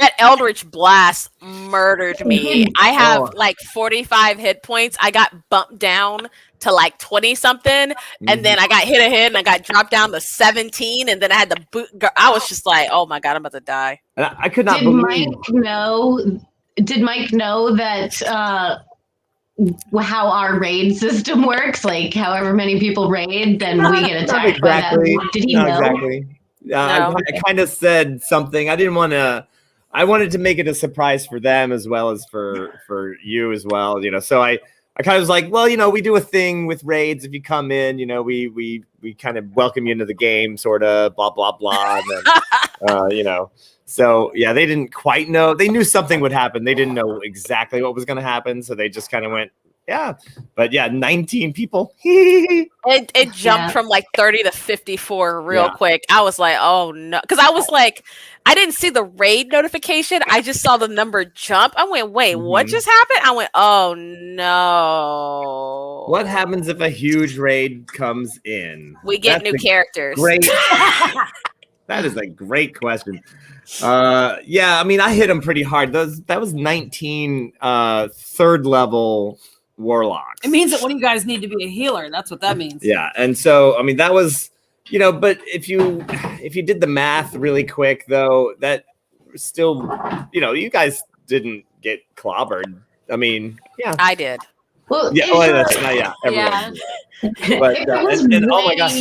That Eldritch Blast murdered me. I have like 45 hit points. I got bumped down to like 20 something, and then I got hit and I got dropped down to 17, and then I had to boot. I was just like, oh my god, I'm about to die. I could not believe. Did Mike know that how our raid system works? Like, however many people raid, then we get attacked by that. Did he know? Exactly. No. I kind of said something. I didn't want to. I wanted to make it a surprise for them as well as for you as well. You know, so I kind of was like, well, you know, we do a thing with raids. If you come in, you know, we kind of welcome you into the game, sort of blah blah blah. And then, you know, so yeah, they didn't quite know. They knew something would happen. They didn't know exactly what was going to happen, so they just kind of went, yeah. But yeah, 19 people. It jumped from like 30 to 54 real quick. I was like, oh no, because I was like, I didn't see the raid notification. I just saw the number jump. I went, wait, what just happened? I went, oh no. What happens if a huge raid comes in? We get new characters. Great. That is a great question. Yeah, I mean, I hit them pretty hard. That was 19 third level warlocks. It means that one of you guys need to be a healer. That's what that means. Yeah, and so I mean that was, you know, but if you did the math really quick though, that still, you know, you guys didn't get clobbered. I mean, yeah, I did. Well, yeah, everyone. Did. But oh my gosh.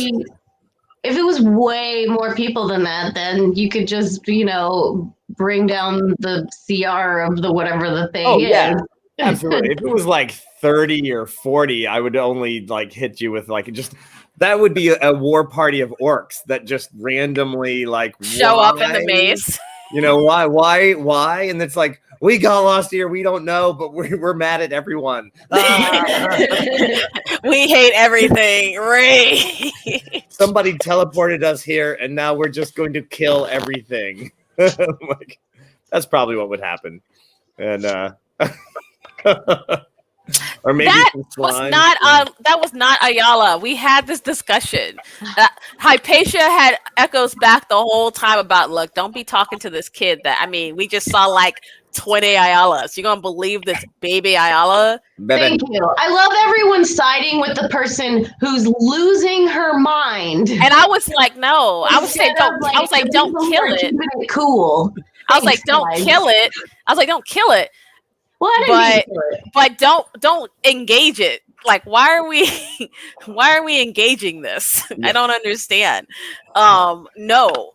If it was way more people than that, then you could just, you know, bring down the CR of the whatever the thing is. Yeah, absolutely. If it was like 30 or 40, I would only like hit you with like just that would be a war party of orcs that just randomly like show up in the maze. You know why? And it's like, we got lost here. We don't know, but we're mad at everyone. We hate everything. Right. Somebody teleported us here, and now we're just going to kill everything. Like, that's probably what would happen. And or maybe that some was slime. not Ayala. We had this discussion. Hypatia had echoes back the whole time about, look, don't be talking to this kid. We just saw like 20 Ayalas. You gonna believe this baby Ayala? Thank you. I love everyone siding with the person who's losing her mind. And I was like, no. I was saying, don't kill it. Cool. I was like, don't kill it. I was like, don't kill it. But don't engage it. Like, why are we engaging this? Yeah. I don't understand. No.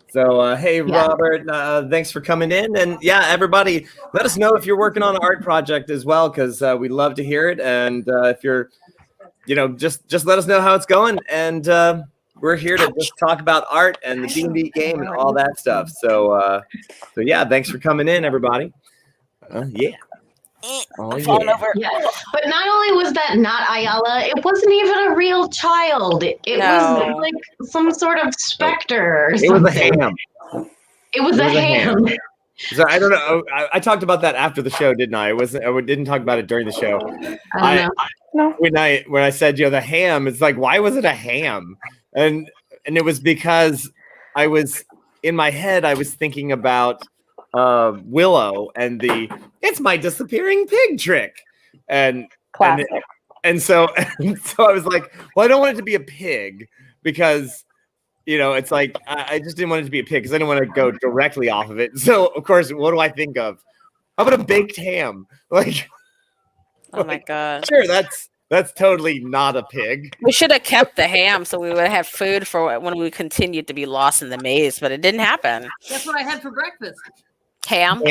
So, hey, Robert, thanks for coming in. And yeah, everybody, let us know if you're working on an art project as well, because we'd love to hear it. And if you're, just let us know how it's going. And we're here to just talk about art and the D&D game and all that stuff. So yeah, thanks for coming in, everybody. Yeah. Oh, yeah. But not only was that not Ayala, it wasn't even a real child. It was like some sort of specter or something. It was a ham. It was a ham. So I don't know. I talked about that after the show, didn't I? I didn't talk about it during the show. I don't know. When I said, the ham, it's like, why was it a ham? And it was because in my head, I was thinking about Willow and it's my disappearing pig trick, and so I was like, well, I don't want it to be a pig because it's like I just didn't want it to be a pig because I didn't want to go directly off of it. So of course, what do I think of? How about a baked ham? Like, oh my god, sure, that's totally not a pig. We should have kept the ham so we would have food for when we continued to be lost in the maze, but it didn't happen. That's what I had for breakfast. Ham.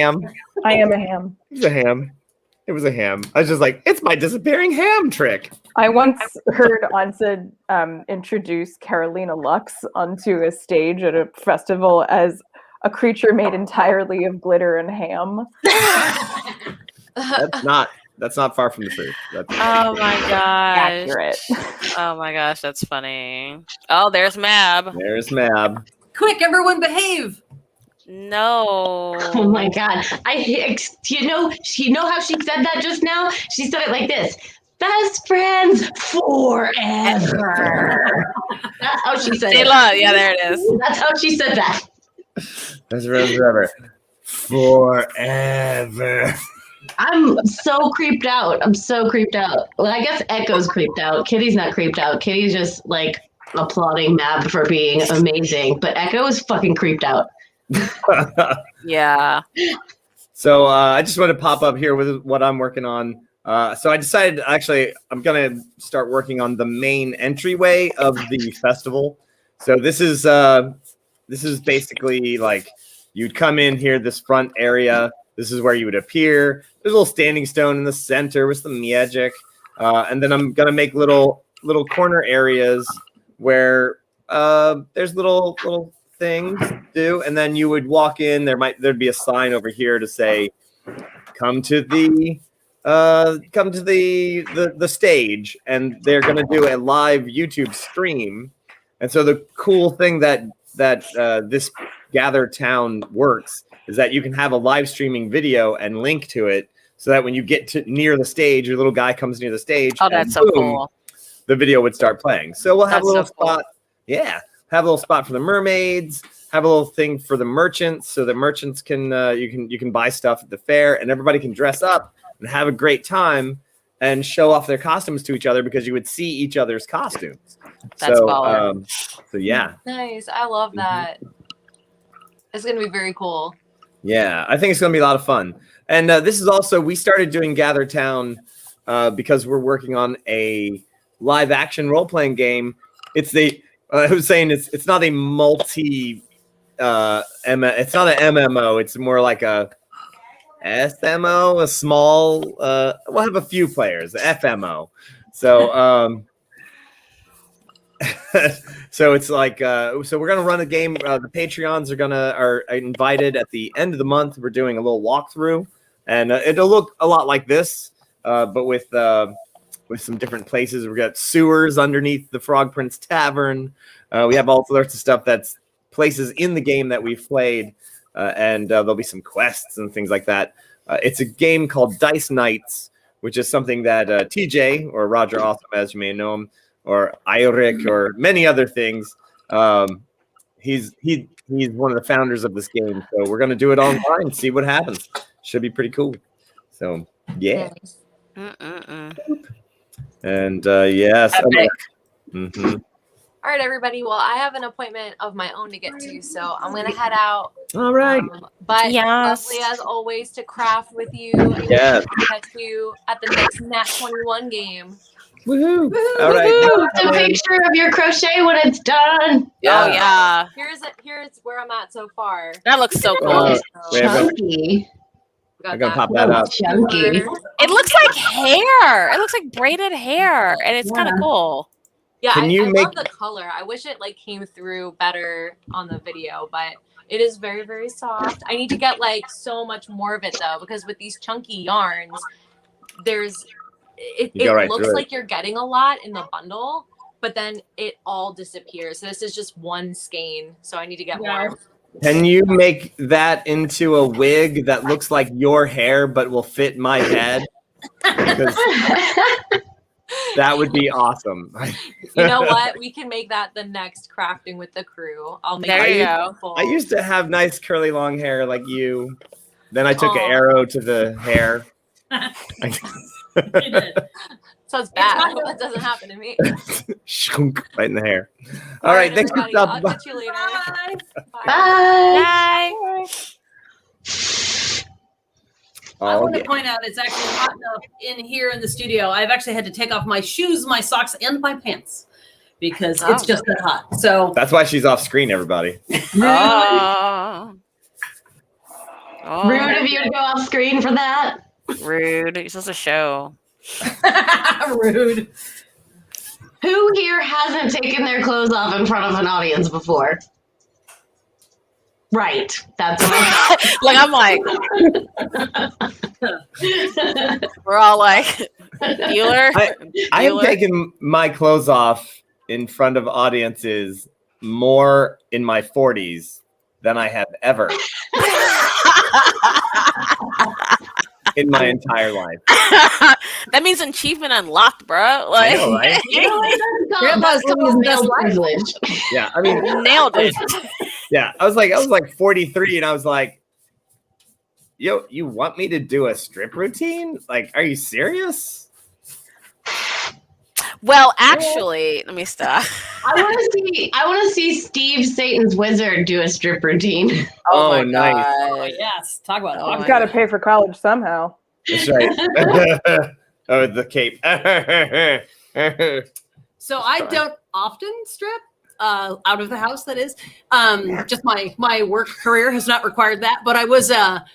I am a ham. It was a ham. I was just like, it's my disappearing ham trick. I once heard Ansa introduce Carolina Lux onto a stage at a festival as a creature made entirely of glitter and ham. That's not far from the truth. Oh my gosh. Accurate. Oh my gosh, that's funny. Oh, there's Mab. Quick, everyone behave. No. Oh my god. You know how she said that just now? She said it like this. Best friends forever. That's how she said it. Yeah, there it is. That's how she said that. Best friends forever. Forever. I'm so creeped out. Well, I guess Echo's creeped out. Kitty's not creeped out. Kitty's just like applauding Mab for being amazing. But Echo is fucking creeped out. Yeah. So I just want to pop up here with what I'm working on. So I decided, actually, I'm going to start working on the main entryway of the festival. So this is basically like you'd come in here, this front area. This is where you would appear. There's a little standing stone in the center with some magic. And then I'm going to make little corner areas where there's little things to do. And then you would walk in. There'd be a sign over here to say, come to the stage, and they're going to do a live YouTube stream. And so the cool thing that this Gather Town works is that you can have a live streaming video and link to it, so that when you get to near the stage, your little guy comes near the stage. Oh, that's so cool. The video would start playing. So we'll have a little spot. Yeah. Have a little spot for the mermaids, have a little thing for the merchants, so that merchants can you can buy stuff at the fair, and everybody can dress up and have a great time and show off their costumes to each other, because you would see each other's costumes. That's so yeah. Nice. I love that. It's gonna be very cool. Yeah, I think it's gonna be a lot of fun. And this is also, we started doing Gather Town because we're working on a live action role playing game. I was saying it's not a multi it's not an MMO. It's more like a SMO, a small. We'll have a few players, FMO. So so it's like so we're gonna run a game. The Patreons are invited at the end of the month. We're doing a little walkthrough, and it'll look a lot like this, but with some different places. We've got sewers underneath the Frog Prince Tavern. We have all sorts of stuff that's places in the game that we've played, and there'll be some quests and things like that. It's a game called Dice Knights, which is something that TJ or Roger Awesome, as you may know him, or Iric or many other things. He's one of the founders of this game, so we're gonna do it online, see what happens. Should be pretty cool. So yeah. And yes. All right, everybody. Well, I have an appointment of my own to get to, so I'm gonna head out. All right. But lovely as always to craft with you. Yes. Catch you at the next Nat 21 game. Woohoo! All right. Post a picture of your crochet when it's done. Oh yeah. Here's where I'm at so far. That looks so cool. Chunky. I'm gonna pop that up. Chunky. It looks like hair. It looks like braided hair, and it's kind of cool. Yeah, Can you I make- love the color. I wish it like came through better on the video, but it is very, very soft. I need to get like so much more of it though, because with these chunky yarns, it looks like you're getting a lot in the bundle, but then it all disappears. So this is just one skein, so I need to get more. Can you make that into a wig that looks like your hair but will fit my head? Because that would be awesome. You know what? We can make that the next crafting with the crew. I'll make There it you go. beautiful. I used to have nice curly long hair like you. Then I took an arrow to the hair. So it's bad. That doesn't happen to me. Shunk, right in the hair. All right, thanks for everybody. I'll stopping by. catch you later. Bye. Bye. I want to yeah. point out it's actually hot enough in here in the studio. I've actually had to take off my shoes, my socks, and my pants because it's just that hot. So That's why she's off screen, everybody. Oh. Rude of you to go off screen for that. Rude. You're supposed to show. rude. Who here hasn't taken their clothes off in front of an audience before? Right. That's what Like I'm like, we're all like, Bueller. I have Bueller? taken my clothes off in front of audiences more in my 40s than I have ever in my entire life. That means achievement unlocked, bro. Like, I know, right? that's called male privilege. Yeah, I mean, nailed it. yeah, I was like 43, and I was like, "Yo, you want me to do a strip routine? Like, are you serious?" Well, actually, let me stop. I want to see Steve Satan's wizard do a strip routine. Oh, my nice. Oh, yes. Talk about Oh, I've got to pay for college somehow. That's right. Oh, the cape. So I don't often strip out of the house. That is, just my work career has not required that. But I was a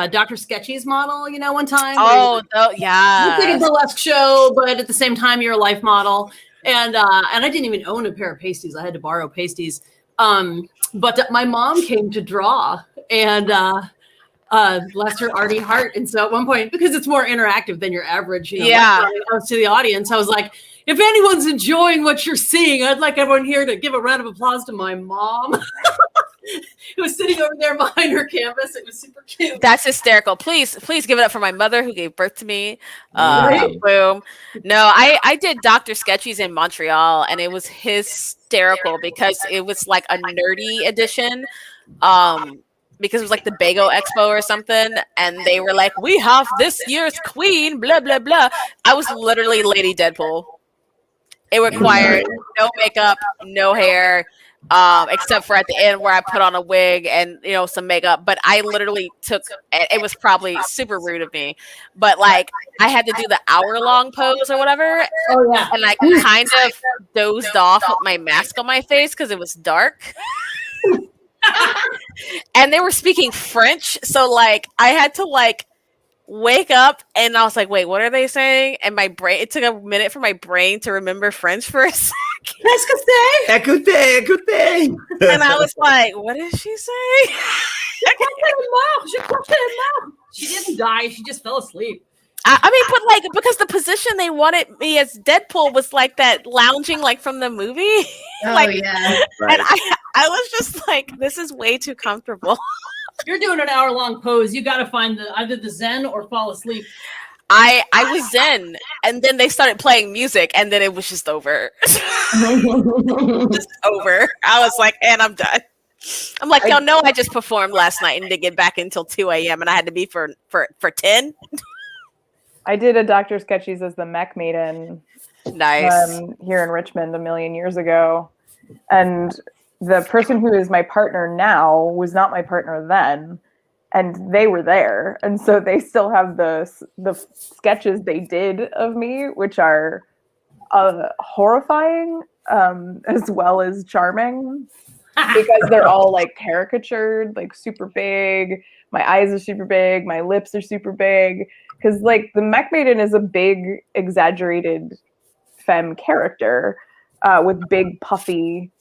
Dr. Sketchy's model, one time. Oh, yeah. It's like a yeah. burlesque show, but at the same time, you're a life model. And I didn't even own a pair of pasties. I had to borrow pasties. But my mom came to draw, and bless her Artie Hart. And so at one point, because it's more interactive than your average, Yeah. I was to the audience. I was like, if anyone's enjoying what you're seeing, I'd like everyone here to give a round of applause to my mom. Who was sitting over there behind her canvas. It was super cute. That's hysterical. Please give it up for my mother who gave birth to me. Right. Boom. No, I did Dr. Sketchy's in Montreal, and it was hysterical because it was like a nerdy edition. Because it was like the Bago Expo or something, and they were like, "We have this year's queen, blah blah blah." I was literally Lady Deadpool. It required no makeup, no hair. Except for at the end where I put on a wig and some makeup, but I literally it was probably super rude of me, but like I had to do the hour-long pose or whatever. Oh yeah. And I kind of dozed off with my mask on my face because it was dark. And they were speaking French, so like I had to like wake up and I was like, wait, what are they saying? And it took a minute for my brain to remember French for a second. Écoutez, écoutez. And I was like, what is she saying? She didn't die. She just fell asleep. I mean, but like, because the position they wanted me as Deadpool was like that lounging, like from the movie. Oh yeah. And I was just like, this is way too comfortable. You're doing an hour-long pose. You got to find either the Zen or fall asleep. I was zen, and then they started playing music, and then it was just over. Just over. I was like, and I'm done. I'm like, y'all know I just performed last night and didn't get back until 2 a.m. and I had to be for 10. I did a Dr. Sketchies as the Mech Maiden. Nice. Here in Richmond a million years ago. And the person who is my partner now was not my partner then. And they were there. And so they still have the sketches they did of me, which are horrifying as well as charming. Because they're all like caricatured, like super big. My eyes are super big. My lips are super big. Because like the Mech Maiden is a big, exaggerated femme character with big puffy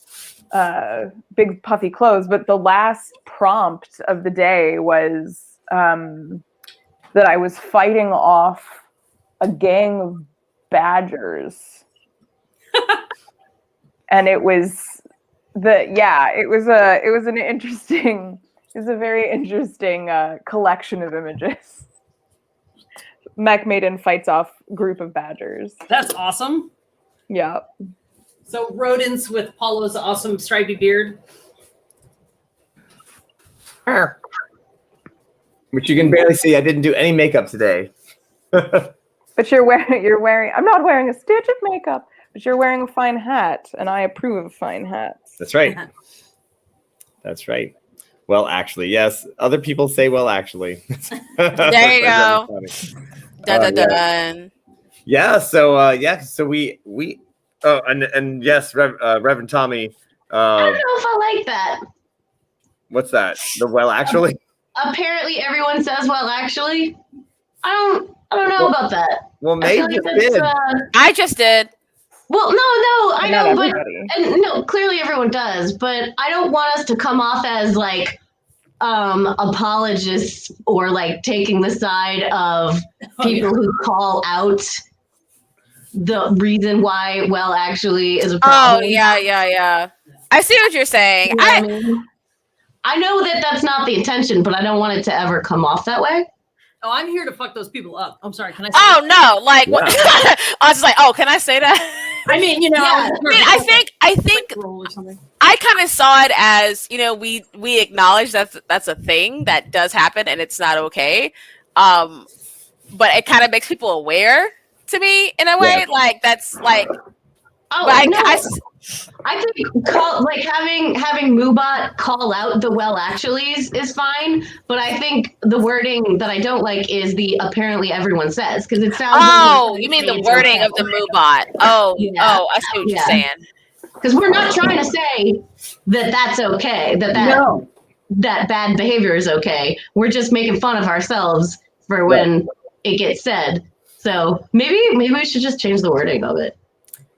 clothes. But the last prompt of the day was that I was fighting off a gang of badgers, and it was it was a very interesting collection of images. Mech Maiden fights off group of badgers. That's awesome. Yeah. So rodents with Paulo's awesome stripy beard. Which you can barely see. I didn't do any makeup today. But you're wearing. I'm not wearing a stitch of makeup, but you're wearing a fine hat, and I approve of fine hats. That's right. That's right. Well, actually, yes. Other people say, well, actually. There you go. Dun, dun, dun. Yeah. So we. Oh, and yes, Reverend Tommy. I don't know if I like that. What's that? The well, actually. Apparently, everyone says, "Well, actually." I don't know about that. Well, maybe like did. I just did. Well, no, I know, but everybody. no, clearly everyone does. But I don't want us to come off as like apologists or like taking the side of people who call out the reason why well actually is a problem. Oh yeah. I see what you're saying. You know what I mean? I know that that's not the intention, but I don't want it to ever come off that way. Oh, I'm here to fuck those people up. I'm sorry. Can I say Oh that? no, like what? I was just like, oh, can I say that? I mean, you know, I think I kind of saw it as, you know, we acknowledge that's a thing that does happen and it's not okay. But it kind of makes people aware to me in a way, like that's like. Oh, but no. I think having Moobot call out the well actuallys is fine, but I think the wording that I don't like is the apparently everyone says, because it sounds. Oh, you mean the wording of the Moobot? Oh, yeah. Oh, I see what you're saying. Because we're not trying to say that that's okay, that bad behavior is okay. We're just making fun of ourselves for when it gets said. So maybe we should just change the wording of it.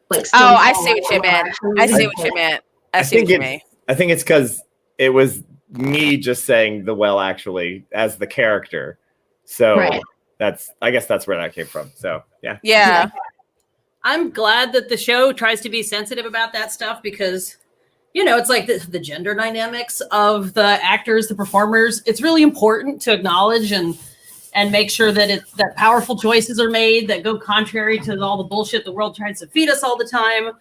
Like, I see what you meant. I see what you meant. I see what you mean. I think it's because it was me just saying the well actually as the character. So I guess that's where that came from. So yeah. I'm glad that the show tries to be sensitive about that stuff because, you know, it's like the gender dynamics of the actors, the performers. It's really important to acknowledge and make sure that that powerful choices are made that go contrary to all the bullshit the world tries to feed us all the time.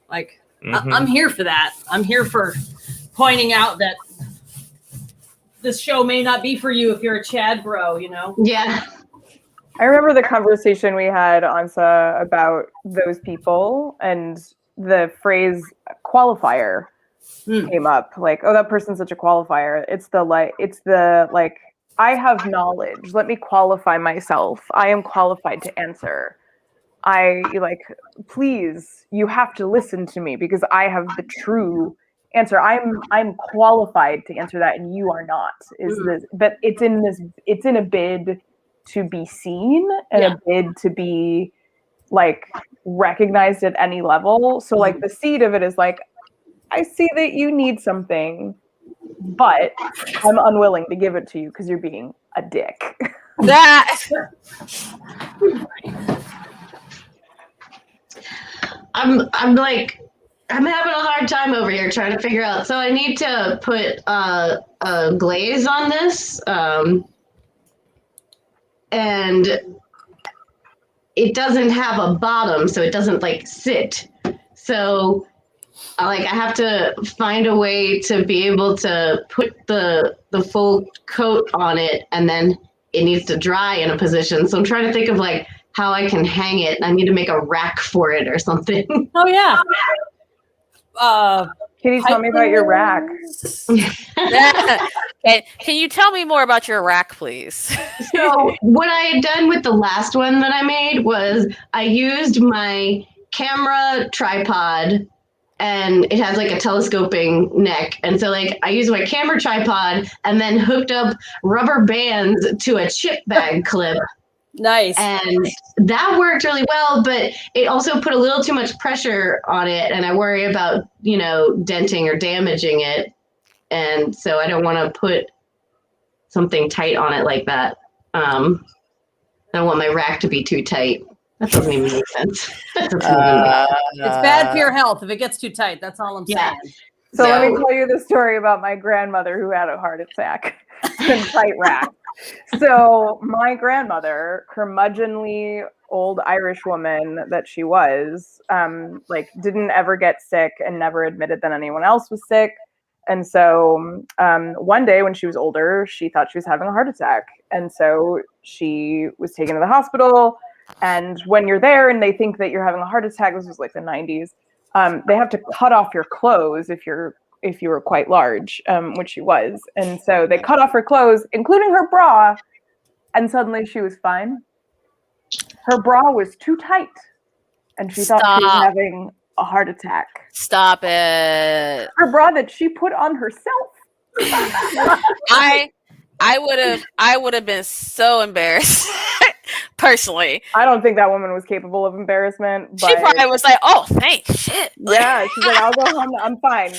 Like, I'm here for that. I'm here for pointing out that this show may not be for you if you're a Chad bro, you know? Yeah. I remember the conversation we had, Ansa, about those people, and the phrase qualifier came up. Like, oh, that person's such a qualifier. It's the I have knowledge. Let me qualify myself. I am qualified to answer. Please, you have to listen to me because I have the true answer. I'm qualified to answer that, and you are not. But it's in a bid to be seen and a bid to be like recognized at any level. So like the seed of it is like, I see that you need something, but I'm unwilling to give it to you because you're being a dick. I'm having a hard time over here trying to figure out. So I need to put a glaze on this, and it doesn't have a bottom, so it doesn't like sit. So I have to find a way to be able to put the full coat on it, and then it needs to dry in a position. So I'm trying to think of like how I can hang it. I need to make a rack for it or something. Oh yeah. Kitty, tell me about your rack. Can you tell me more about your rack, please? So what I had done with the last one that I made was I used my camera tripod, and it has like a telescoping neck. And so like I used my camera tripod and then hooked up rubber bands to a chip bag clip. Nice. And that worked really well, but it also put a little too much pressure on it, and I worry about, denting or damaging it. And so I don't want to put something tight on it like that. I don't want my rack to be too tight. That doesn't even make sense. It's bad for your health if it gets too tight. That's all I'm saying. So let me tell you the story about my grandmother who had a heart attack and tight rack. So my grandmother, curmudgeonly old Irish woman that she was, didn't ever get sick and never admitted that anyone else was sick. And so one day when she was older, she thought she was having a heart attack. And so she was taken to the hospital. And when you're there and they think that you're having a heart attack, this was like the 90s, they have to cut off your clothes if you were quite large, which she was. And so they cut off her clothes, including her bra, and suddenly she was fine. Her bra was too tight, and she thought she was having a heart attack. Stop it. Her bra that she put on herself. I would have been so embarrassed. Personally, I don't think that woman was capable of embarrassment. But she probably was like, "Oh, thanks, shit." Yeah, she's like, "I'll go home. I'm fine."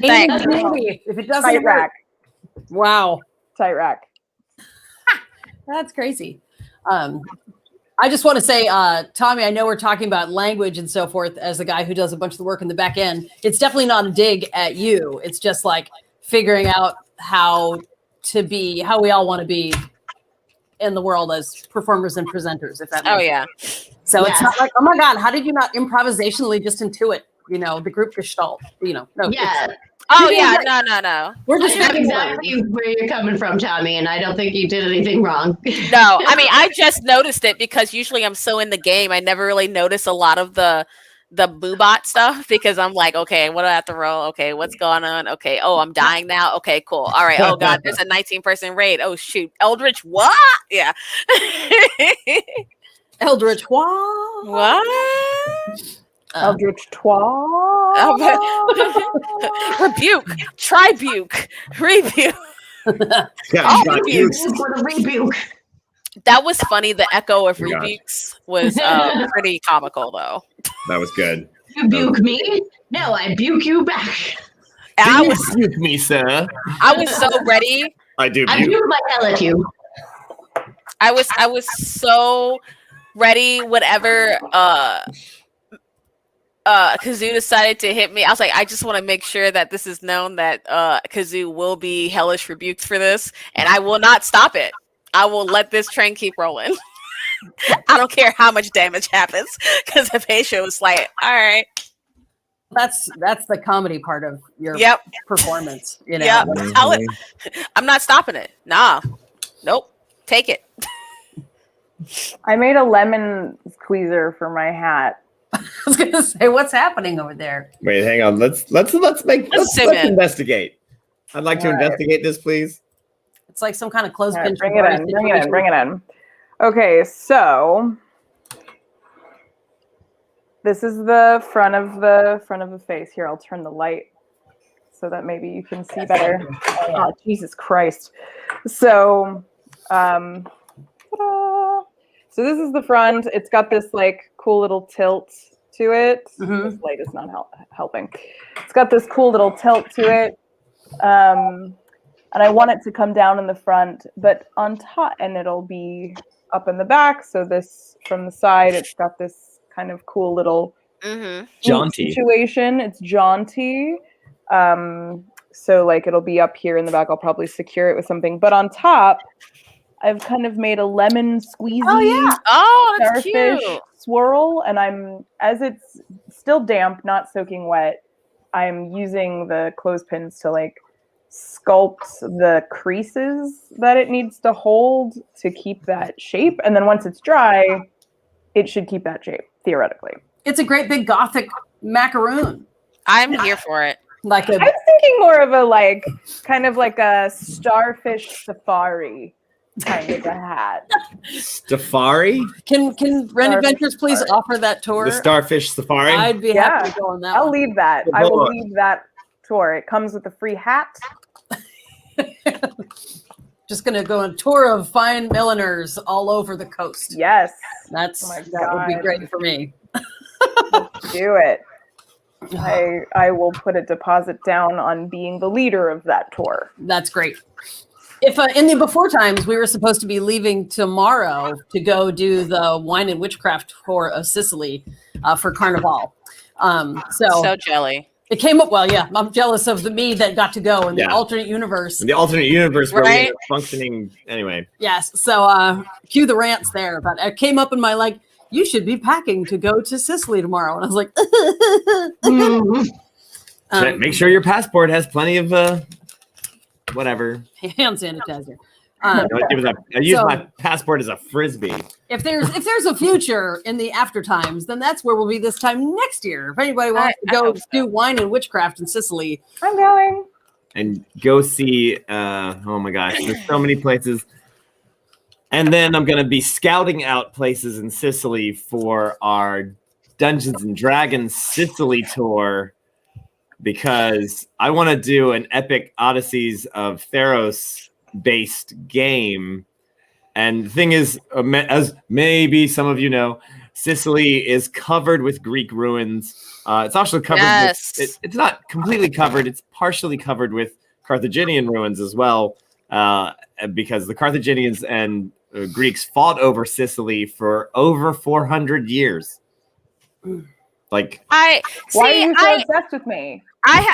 Thanks. If it doesn't tight rack. Wow, tight rack. That's crazy. I just want to say, Tommy, I know we're talking about language and so forth as the guy who does a bunch of the work in the back end. It's definitely not a dig at you. It's just like figuring out how we all want to be in the world as performers and presenters, if that makes sense. So it's not like, oh my God, how did you not improvisationally just intuit, the group gestalt, no. Yeah. Oh yeah, no. We're just exactly where you're coming from, Tommy, and I don't think you did anything wrong. No, I mean, I just noticed it because usually I'm so in the game, I never really notice a lot of the boobot stuff because I'm like, okay, what do I have to roll? Okay, what's going on? Okay, oh, I'm dying now. Okay, cool. All right. Oh God, there's a 19-person raid. Oh shoot, Eldritch what? Yeah. Eldritch what? What? Eldritch Twa. Rebuke. Tribuke. Rebuke. Rebuke. That was funny. The echo of rebukes was pretty comical, though. That was good. You buke me? No, I buke you back. I was buke me, sir. I was so ready. I do. I buke my hell at you. I was so ready. Whatever. Kazoo decided to hit me. I was like, I just want to make sure that this is known that Kazoo will be hellish rebuked for this, and I will not stop it. I will let this train keep rolling. I don't care how much damage happens because the patient was like, all right. That's the comedy part of your performance. Yeah, tell it. I'm not stopping it. Nah. Nope. Take it. I made a lemon squeezer for my hat. I was gonna say, what's happening over there? Wait, hang on. Let's investigate. I'd like to investigate this, please. It's like some kind of clothespin. Bring it in. Okay, so this is the front of the face. Here, I'll turn the light so that maybe you can see better. Oh, Jesus Christ! So, so this is the front. It's got this like cool little tilt to it. Mm-hmm. This light is not helping. It's got this cool little tilt to it. And I want it to come down in the front, but on top, and it'll be up in the back. So this from the side, it's got this kind of cool little jaunty situation. It's jaunty. So like it'll be up here in the back. I'll probably secure it with something. But on top, I've kind of made a lemon squeezy that's starfish cute. swirl, and as it's still damp, not soaking wet, I'm using the clothespins to like sculpt the creases that it needs to hold to keep that shape. And then once it's dry, it should keep that shape, theoretically. It's a great big gothic macaroon. I'm here for it. I was thinking more of a kind of like a starfish safari kind of a hat. Safari? Can Ren Adventures please offer that tour? The Starfish Safari? I'd be happy to go on that. I'll lead that. I will lead that tour. It comes with a free hat. Just gonna go on a tour of fine milliners all over the coast. Yes. That would be great for me. Let's do it. I will put a deposit down on being the leader of that tour. That's great. If in the before times we were supposed to be leaving tomorrow to go do the wine and witchcraft tour of Sicily for Carnival. So jelly. It came up well, yeah. I'm jealous of the me that got to go in the alternate universe. In the alternate universe where we were functioning anyway. Yes. So cue the rants there. But it came up in my you should be packing to go to Sicily tomorrow. And I was like, make sure your passport has plenty of whatever. Hand sanitizer. I use my passport as a frisbee. If there's a future in the after times, then that's where we'll be this time next year. If anybody wants to go do wine and witchcraft in Sicily, I'm going. And go see. Oh my gosh, there's so many places. And then I'm going to be scouting out places in Sicily for our Dungeons and Dragons Sicily tour, because I want to do an epic Odysseys of Theros based game. And the thing is, as maybe some of you know, Sicily is covered with Greek ruins. It's also covered with, it's not completely covered, it's partially covered with Carthaginian ruins as well, because the Carthaginians and Greeks fought over Sicily for over 400 years. Why are you so obsessed with me? I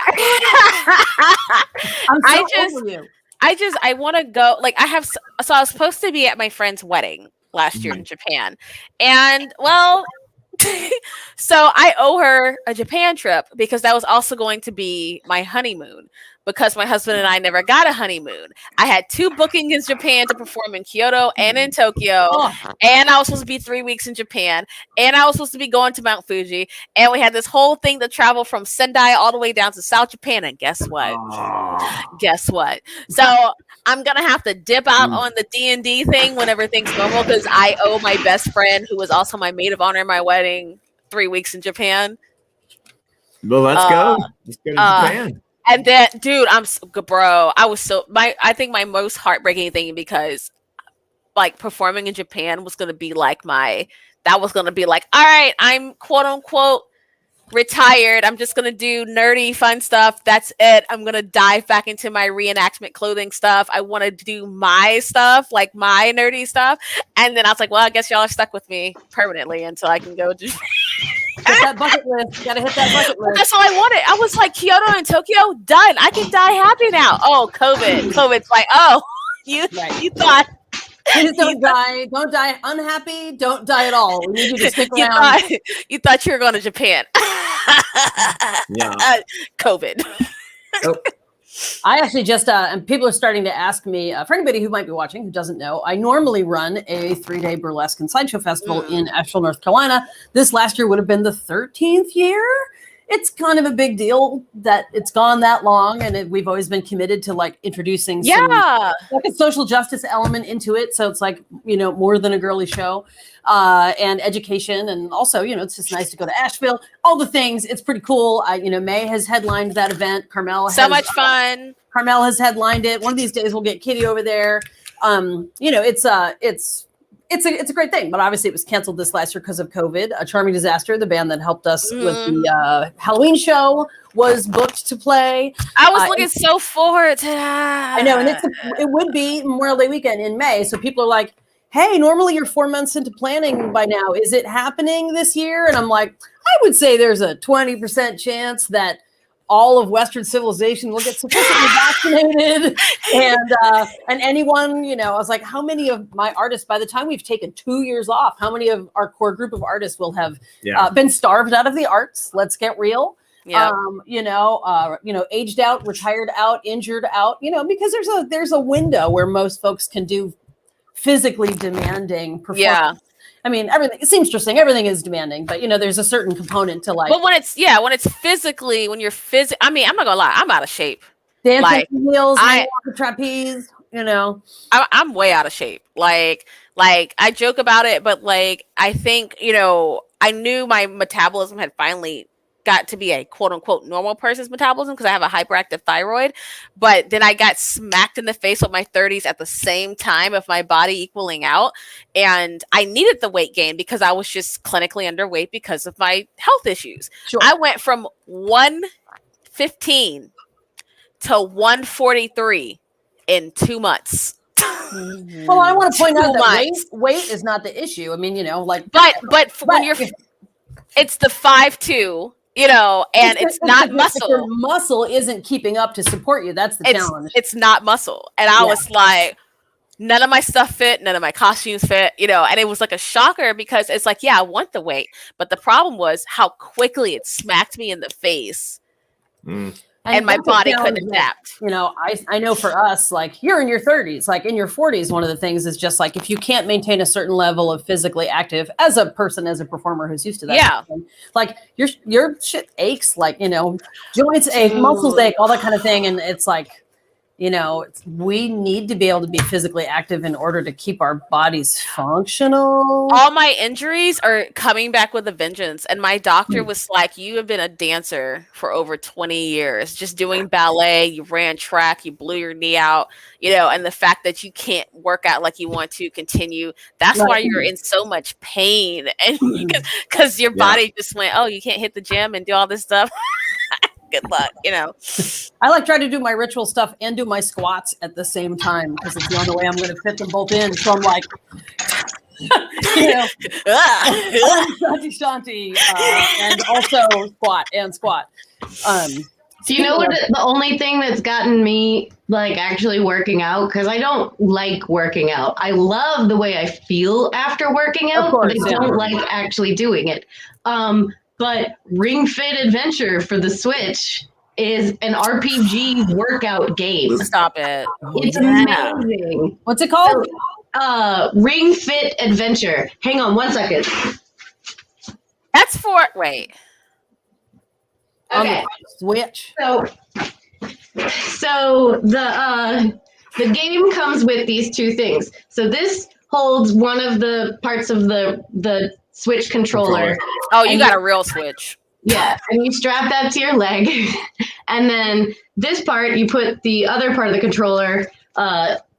want to go. I was supposed to be at my friend's wedding last year in Japan, and so I owe her a Japan trip because that was also going to be my honeymoon, because my husband and I never got a honeymoon. I had 2 bookings in Japan to perform in Kyoto and in Tokyo, and I was supposed to be 3 weeks in Japan, and I was supposed to be going to Mount Fuji, and we had this whole thing to travel from Sendai all the way down to South Japan, and guess what? So I'm gonna have to dip out on the D&D thing when everything's normal, because I owe my best friend, who was also my maid of honor in my wedding, 3 weeks in Japan. Well, let's go. Let's go to Japan. And then, dude, I think my most heartbreaking thing, because performing in Japan was going to be all right, I'm quote unquote retired. I'm just going to do nerdy fun stuff. That's it. I'm going to dive back into my reenactment clothing stuff. I want to do my stuff, my nerdy stuff. And then I was like, well, I guess y'all are stuck with me permanently until I can go to hit that bucket list. Gotta hit that bucket list. That's all I wanted. I was like, Kyoto and Tokyo, done. I can die happy now. Oh, COVID. COVID's you thought. Please don't die. Don't die unhappy. Don't die at all. We need you to stick around. You thought you were going to Japan. COVID. Oh. I actually just, and people are starting to ask me, for anybody who might be watching who doesn't know, I normally run a 3-day burlesque and sideshow festival in Asheville, North Carolina. This last year would have been the 13th year. It's kind of a big deal that it's gone that long, and we've always been committed to introducing some, a social justice element into it. So it's more than a girly show, and education. And also, it's just nice to go to Asheville, all the things. It's pretty cool. May has headlined that event. Carmel has much fun. Carmel has headlined it. One of these days we'll get Kitty over there. It's a great thing, but obviously it was canceled this last year because of COVID. A Charming Disaster, the band that helped us with the Halloween show, was booked to play. I was looking so forward to that. I know, and it would be Memorial Day weekend in May, so people are like, hey, normally you're 4 months into planning by now. Is it happening this year? And I'm like, I would say there's a 20% chance that all of Western civilization will get sufficiently vaccinated, and anyone, you know, I was like, how many of my artists, by the time we've taken 2 years off, how many of our core group of artists will have been starved out of the arts? Let's get real. Yeah. Aged out, retired out, injured out, you know, because there's a window where most folks can do physically demanding performance. Yeah. I mean, seamstressing, everything is demanding, but you know, there's a certain component to like. But when you're physically, I mean, I'm not gonna lie, I'm out of shape. Dancing Like, wheels, the trapeze, you know. I'm way out of shape. Like I joke about it, but like I think, you know, I knew my metabolism had finally got to be a quote unquote normal person's metabolism because I have a hyperactive thyroid, but then I got smacked in the face with my 30s at the same time of my body equaling out, and I needed the weight gain because I was just clinically underweight because of my health issues. Sure. I went from 115 to 143 in 2 months. Well, I want to point out that weight is not the issue. I mean, you know, like, but when you're, it's the 5'2", you know, and it's not muscle. Your muscle isn't keeping up to support you. That's the challenge. It's not muscle. And I was like, none of my stuff fit, none of my costumes fit, you know, and it was like a shocker because it's like, yeah, I want the weight. But the problem was how quickly it smacked me in the face. And my body couldn't adapt. You know, I know for us, like, you're in your 30s, like in your 40s, one of the things is just like, if you can't maintain a certain level of physically active as a performer who's used to that, like your shit aches, like, you know, joints ache, muscles ache, all that kind of thing. And it's like, you know, we need to be able to be physically active in order to keep our bodies functional. All my injuries are coming back with a vengeance. And my doctor was like, you have been a dancer for over 20 years, just doing ballet. You ran track, you blew your knee out, you know, and the fact that you can't work out like you want to continue. That's why you're in so much pain. And because your body just went, oh, you can't hit the gym and do all this stuff. Good luck, you know. I like try to do my ritual stuff and do my squats at the same time because it's the only way I'm going to fit them both in. So I'm like, you know, shanti, and also squat. Do you know what the only thing that's gotten me like actually working out? Because I don't like working out. I love the way I feel after working out, but I don't like actually doing it. But Ring Fit Adventure for the Switch is an RPG workout game. Stop it. It's amazing. What's it called? Ring Fit Adventure. Hang on 1 second. That's for, wait. Okay. Switch. So the game comes with these two things. So this holds one of the parts of the Switch controller. Oh, you got a real Switch. Yeah, and you strap that to your leg. And then this part, you put the other part of the controller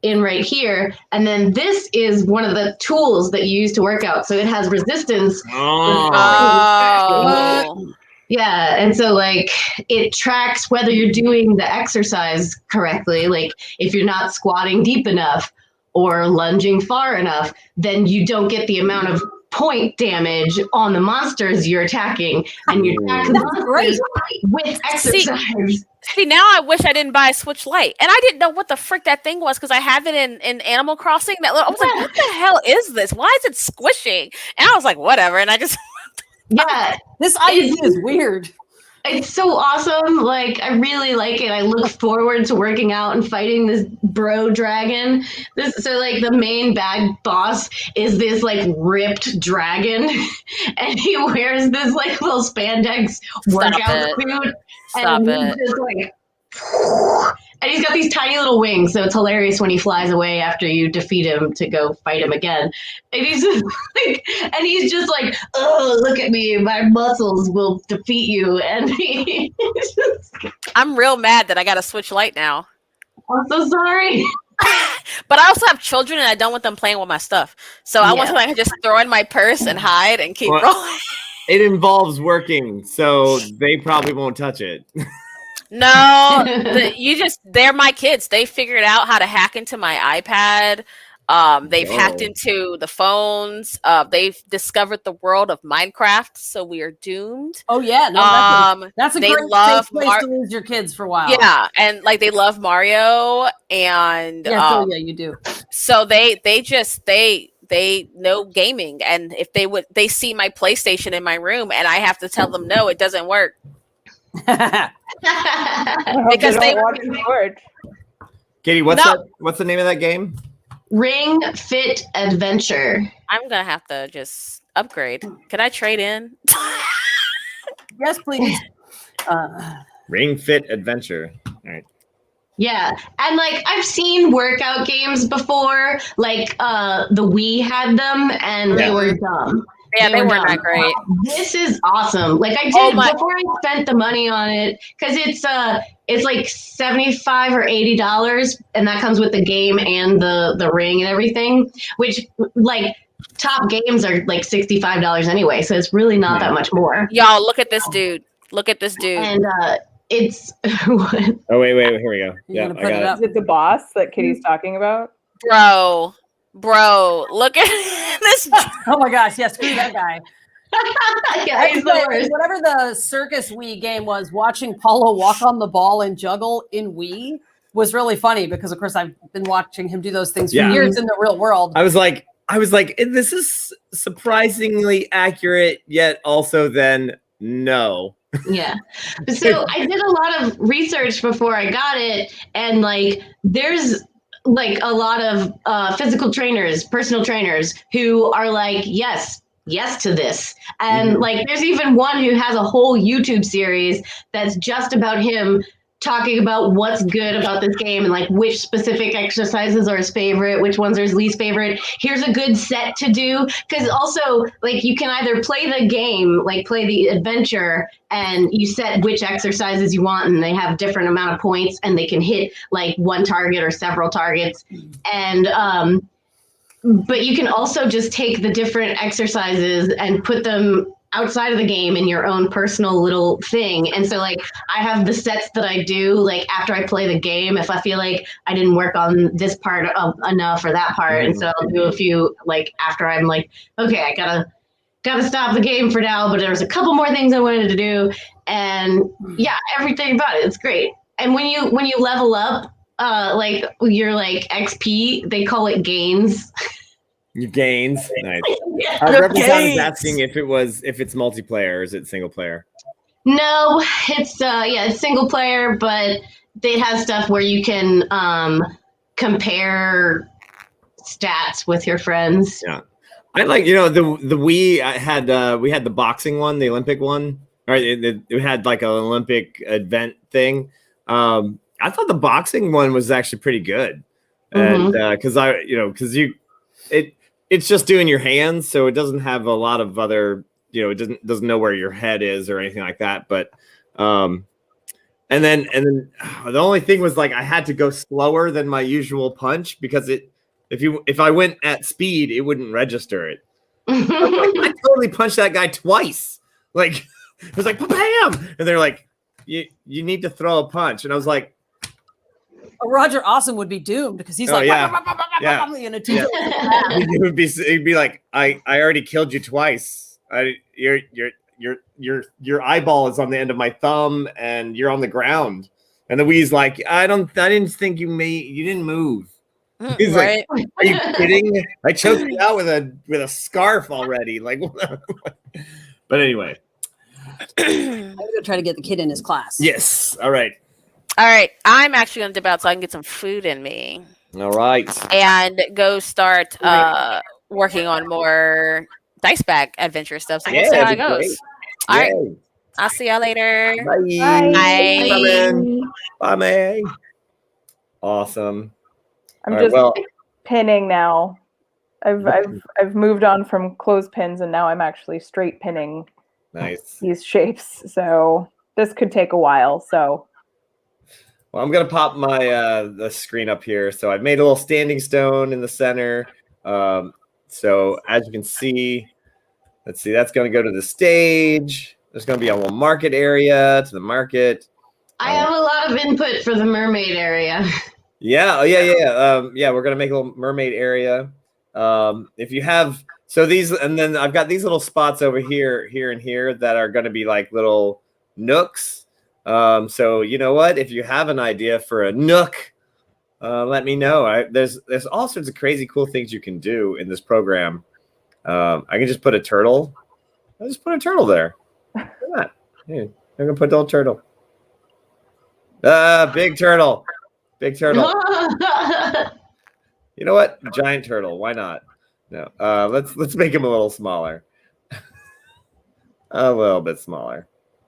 in right here. And then this is one of the tools that you use to work out. So it has resistance. Oh. Yeah, and so like it tracks whether you're doing the exercise correctly. Like if you're not squatting deep enough or lunging far enough, then you don't get the amount of point damage on the monsters you're attacking, and you're attacking monsters with exercise. See, now I wish I didn't buy a Switch Lite, and I didn't know what the frick that thing was because I have it in Animal Crossing. I was like, what the hell is this? Why is it squishing? And I was like, whatever, and I just this idea is weird. It's so awesome. Like, I really like it. I look forward to working out and fighting this bro dragon. So like the main bad boss is this like ripped dragon, and he wears this like little spandex workout suit. And he's just like, and he's got these tiny little wings, so it's hilarious when he flies away after you defeat him to go fight him again. And he's just like, oh, look at me, my muscles will defeat you. And I'm real mad that I got a Switch Lite now. I'm so sorry. But I also have children, and I don't want them playing with my stuff. So I want to like just throw in my purse and hide and keep rolling. It involves working, so they probably won't touch it. No, they're my kids. They figured out how to hack into my iPad. They've hacked into the phones. They've discovered the world of Minecraft, so we are doomed. Oh yeah, no, that's a they great love safe place to lose your kids for a while. Yeah, and like they love Mario, and yeah, you do. So they know gaming, and if they see my PlayStation in my room, and I have to tell them no, it doesn't work. Because they want it to work. Katie, what's the name of that game? Ring Fit Adventure. I'm gonna have to just upgrade. Can I trade in? Yes, please. Ring Fit Adventure. All right. Yeah, and like I've seen workout games before, like the Wii had them, and they were dumb. Yeah, they weren't that great. This is awesome. Like I did before I spent the money on it, because it's like $75 or $80, and that comes with the game and the ring and everything. Which like top games are like $65 anyway, so it's really not that much more. Y'all, look at this dude. Look at this dude. And it's. Oh wait, here we go. Yeah, I got it. Is it the boss that Kitty's talking about? Bro, look at this. Oh my gosh, yeah, screw that guy. Yeah, he's the worst. Whatever the circus Wii game was, watching Paulo walk on the ball and juggle in Wii was really funny because, of course, I've been watching him do those things for years in the real world. I was like, this is surprisingly accurate, yet also then no. Yeah. So I did a lot of research before I got it, and like there's like a lot of personal trainers who are like, yes to this. And like there's even one who has a whole YouTube series that's just about him talking about what's good about this game and like which specific exercises are his favorite, which ones are his least favorite. Here's a good set to do. Because also like you can either play the game, like play the adventure, and you set which exercises you want, and they have different amount of points, and they can hit like one target or several targets. And but you can also just take the different exercises and put them outside of the game in your own personal little thing. And so like I have the sets that I do like after I play the game, if I feel like I didn't work on this part enough or that part. And so I'll do a few like after I'm like, okay, I gotta stop the game for now, but there's a couple more things I wanted to do. And yeah, everything about it, it's great. And when you level up, like your like XP, they call it gains. Your gains. Nice. Representative is asking if it's multiplayer or is it single player? No, it's single player, but it has stuff where you can compare stats with your friends. Yeah. I like, the Wii we had the boxing one, the Olympic one. Or it had like an Olympic event thing. I thought the boxing one was actually pretty good. And it's just doing your hands, so it doesn't have a lot of other, it doesn't know where your head is or anything like that. But and then the only thing was like I had to go slower than my usual punch because if I went at speed, it wouldn't register it. I totally punched that guy twice. Like it was like bam, and they're like, you need to throw a punch, and I was like, Roger Awesome would be doomed because he's like, in a two. He'd be like, I already killed you twice. Your eyeball is on the end of my thumb, and you're on the ground. And the Wii's like, I didn't think you didn't move. He's like, are you kidding? I choked you out with a scarf already. Like, but anyway, I'm gonna try to get the kid in his class. Yes. All right. I'm actually going to dip out so I can get some food in me. All right. And go start working on more dice bag adventure stuff. So we'll see how it goes. Great. All right. I'll see y'all later. Bye. Bye, May. Awesome. I'm pinning now. I've moved on from clothespins, and now I'm actually straight pinning. Nice. These shapes. So this could take a while. So. Well, I'm gonna pop my the screen up here. So I've made a little standing stone in the center. So as you can see, let's see, that's gonna go to the stage. There's gonna be a little market area to the market. I have a lot of input for the mermaid area. Yeah. Oh, yeah. Yeah. We're gonna make a little mermaid area. If you have these, and then I've got these little spots over here, and here that are gonna be like little nooks. So you know what? If you have an idea for a nook, let me know. There's all sorts of crazy cool things you can do in this program. I can just put a turtle. I'll just put a turtle there. Look at that. Yeah, I'm gonna put a little turtle. Big turtle. Big turtle. You know what? Giant turtle. Why not? No. Let's make him a little smaller. A little bit smaller.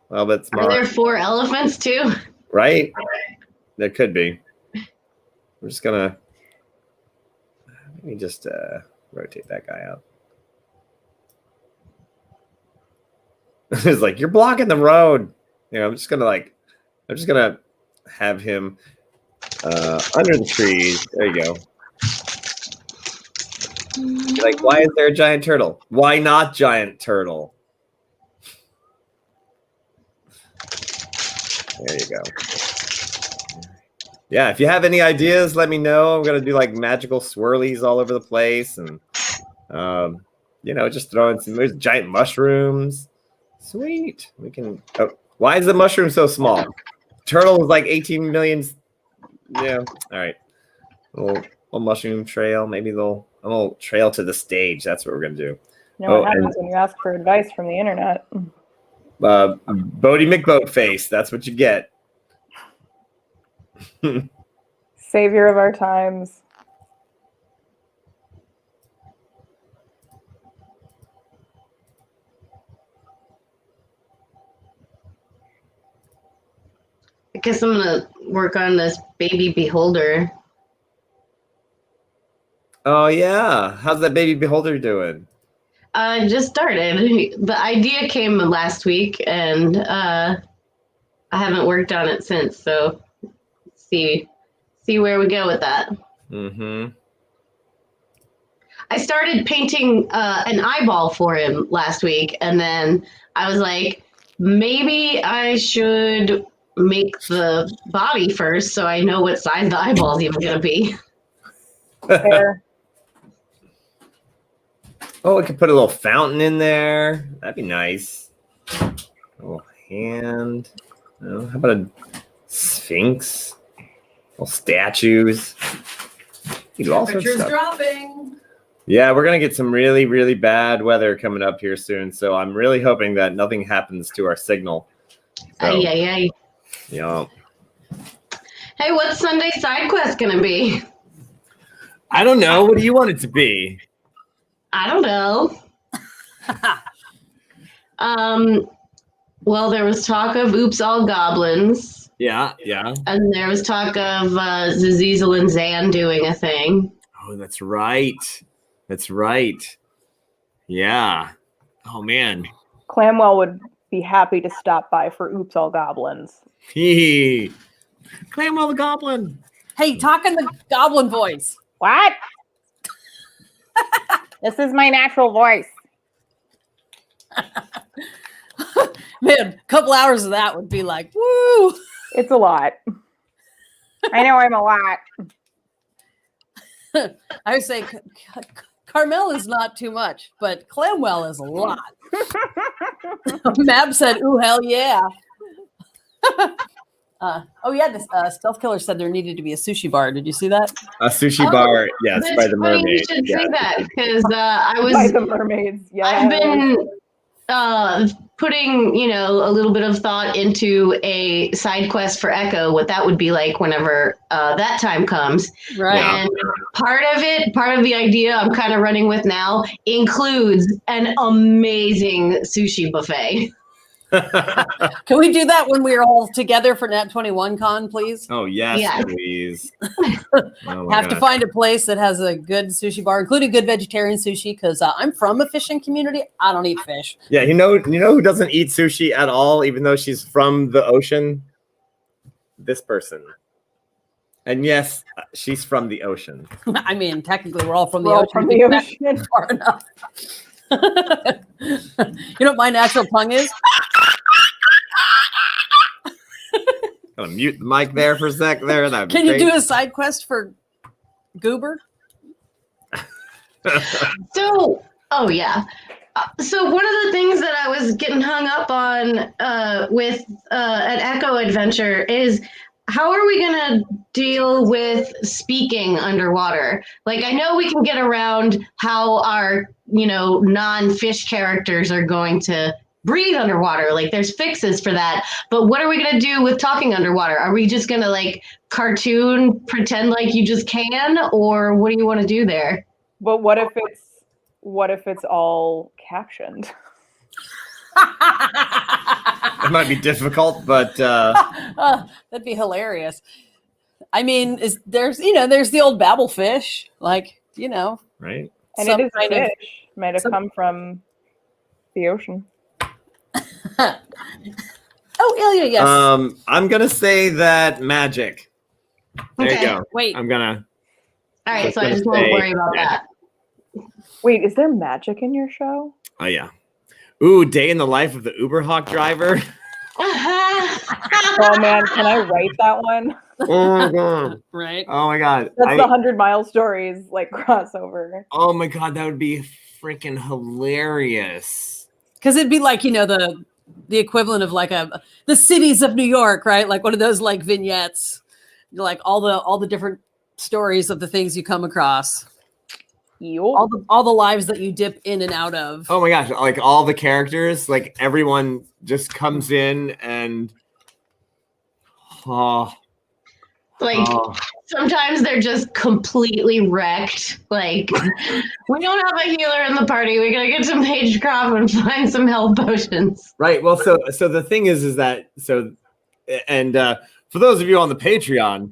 A little bit smaller. Are there 4 elephants too? Right? There could be. We're just gonna let me just rotate that guy out. It's like you're blocking the road. You know, I'm just gonna have him under the trees. There you go. Like, why is there a giant turtle? Why not giant turtle? There you go. Yeah, if you have any ideas, let me know. I'm gonna do like magical swirlies all over the place, and just throw in some giant mushrooms. Sweet. We can. Oh, why is the mushroom so small? Turtle is like 18 million. Yeah. All right. A little mushroom trail. Maybe a little trail to the stage. That's what we're gonna do. You know what happens when you ask for advice from the internet? Bodie McBoatface. That's what you get. Savior of our times. I guess I'm gonna work on this baby beholder. Oh yeah, how's that baby beholder doing? Just started. The idea came last week, and I haven't worked on it since. So see where we go with that. Mm-hmm. I started painting an eyeball for him last week, and then I was like, maybe I should make the body first so I know what size the eyeball's even gonna be. Fair. Oh, we could put a little fountain in there. That'd be nice. A little hand. Oh, how about a sphinx? Little statues. Temperature's dropping. Yeah, we're gonna get some really, really bad weather coming up here soon. So I'm really hoping that nothing happens to our signal. So, Ay. yeah. Hey, what's Sunday side quest gonna be? I don't know. What do you want it to be? I don't know. Well, there was talk of Oops All Goblins. Yeah. And there was talk of Zazizel and Zan doing a thing. Oh, that's right. Yeah. Oh, man. Clamwell would be happy to stop by for Oops All Goblins. Clamwell the Goblin. Hey, talk in the goblin voice. What? This is my natural voice. Man, a couple hours of that would be like, woo. It's a lot. I know I'm a lot. I would say Carmel is not too much, but Clamwell is a lot. Mab said, ooh, hell yeah. The Stealth Killer said there needed to be a sushi bar. Did you see that? A sushi bar, yes, by the mermaid. You should say that because I was by the mermaids. Yeah, I've been putting a little bit of thought into a side quest for Echo, what that would be like whenever that time comes. Right. And part of the idea I'm kind of running with now includes an amazing sushi buffet. Can we do that when we're all together for Nat 21 Con, please? Oh, yes. Please. Have to find a place that has a good sushi bar, including good vegetarian sushi, because I'm from a fishing community. I don't eat fish. Yeah, you know who doesn't eat sushi at all, even though she's from the ocean? This person. And yes, she's from the ocean. I mean, technically, we're all from the ocean. Far enough. You know what my natural tongue is? Gotta mute the mic there for a sec. There, that. Can you do a side quest for Goober? So, oh yeah. So one of the things that I was getting hung up on with an Echo Adventure is how are we going to deal with speaking underwater? Like, I know we can get around how our, non-fish characters are going to breathe underwater. Like, there's fixes for that. But what are we going to do with talking underwater? Are we just going to, like, cartoon pretend like you just can? Or what do you want to do there? But what if it's all captioned? It might be difficult, but that'd be hilarious. I mean, there's the old babblefish, like, right? And it is fish. Might have come from the ocean. Oh, Ilya, yes. I'm gonna say that magic. There you go. Wait. I'm gonna. All right, so I just won't worry about that. Wait, is there magic in your show? Oh yeah. Ooh, day in the life of the Uberhawk driver. Oh man, can I write that one? Oh my god. Right. Oh my god. That's the 100-mile stories like crossover. Oh my god, that would be freaking hilarious. Because it'd be like, the equivalent of like the cities of New York, right? Like one of those like vignettes, like all the different stories of the things you come across. All the lives that you dip in and out of. Oh my gosh, like all the characters, like everyone just comes in and sometimes they're just completely wrecked. Like, we don't have a healer in the party. We gotta get some Mage Crop and find some health potions. Right. Well, so the thing is that for those of you on the Patreon,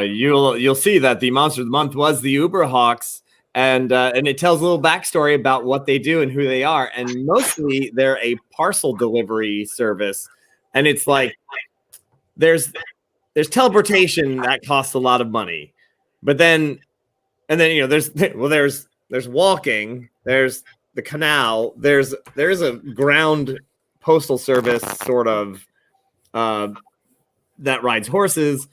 you'll see that the monster of the month was the Uberhawks. And it tells a little backstory about what they do and who they are. And mostly they're a parcel delivery service. And it's like there's teleportation that costs a lot of money. But then there's walking, there's the canal, there's a ground postal service sort of that rides horses.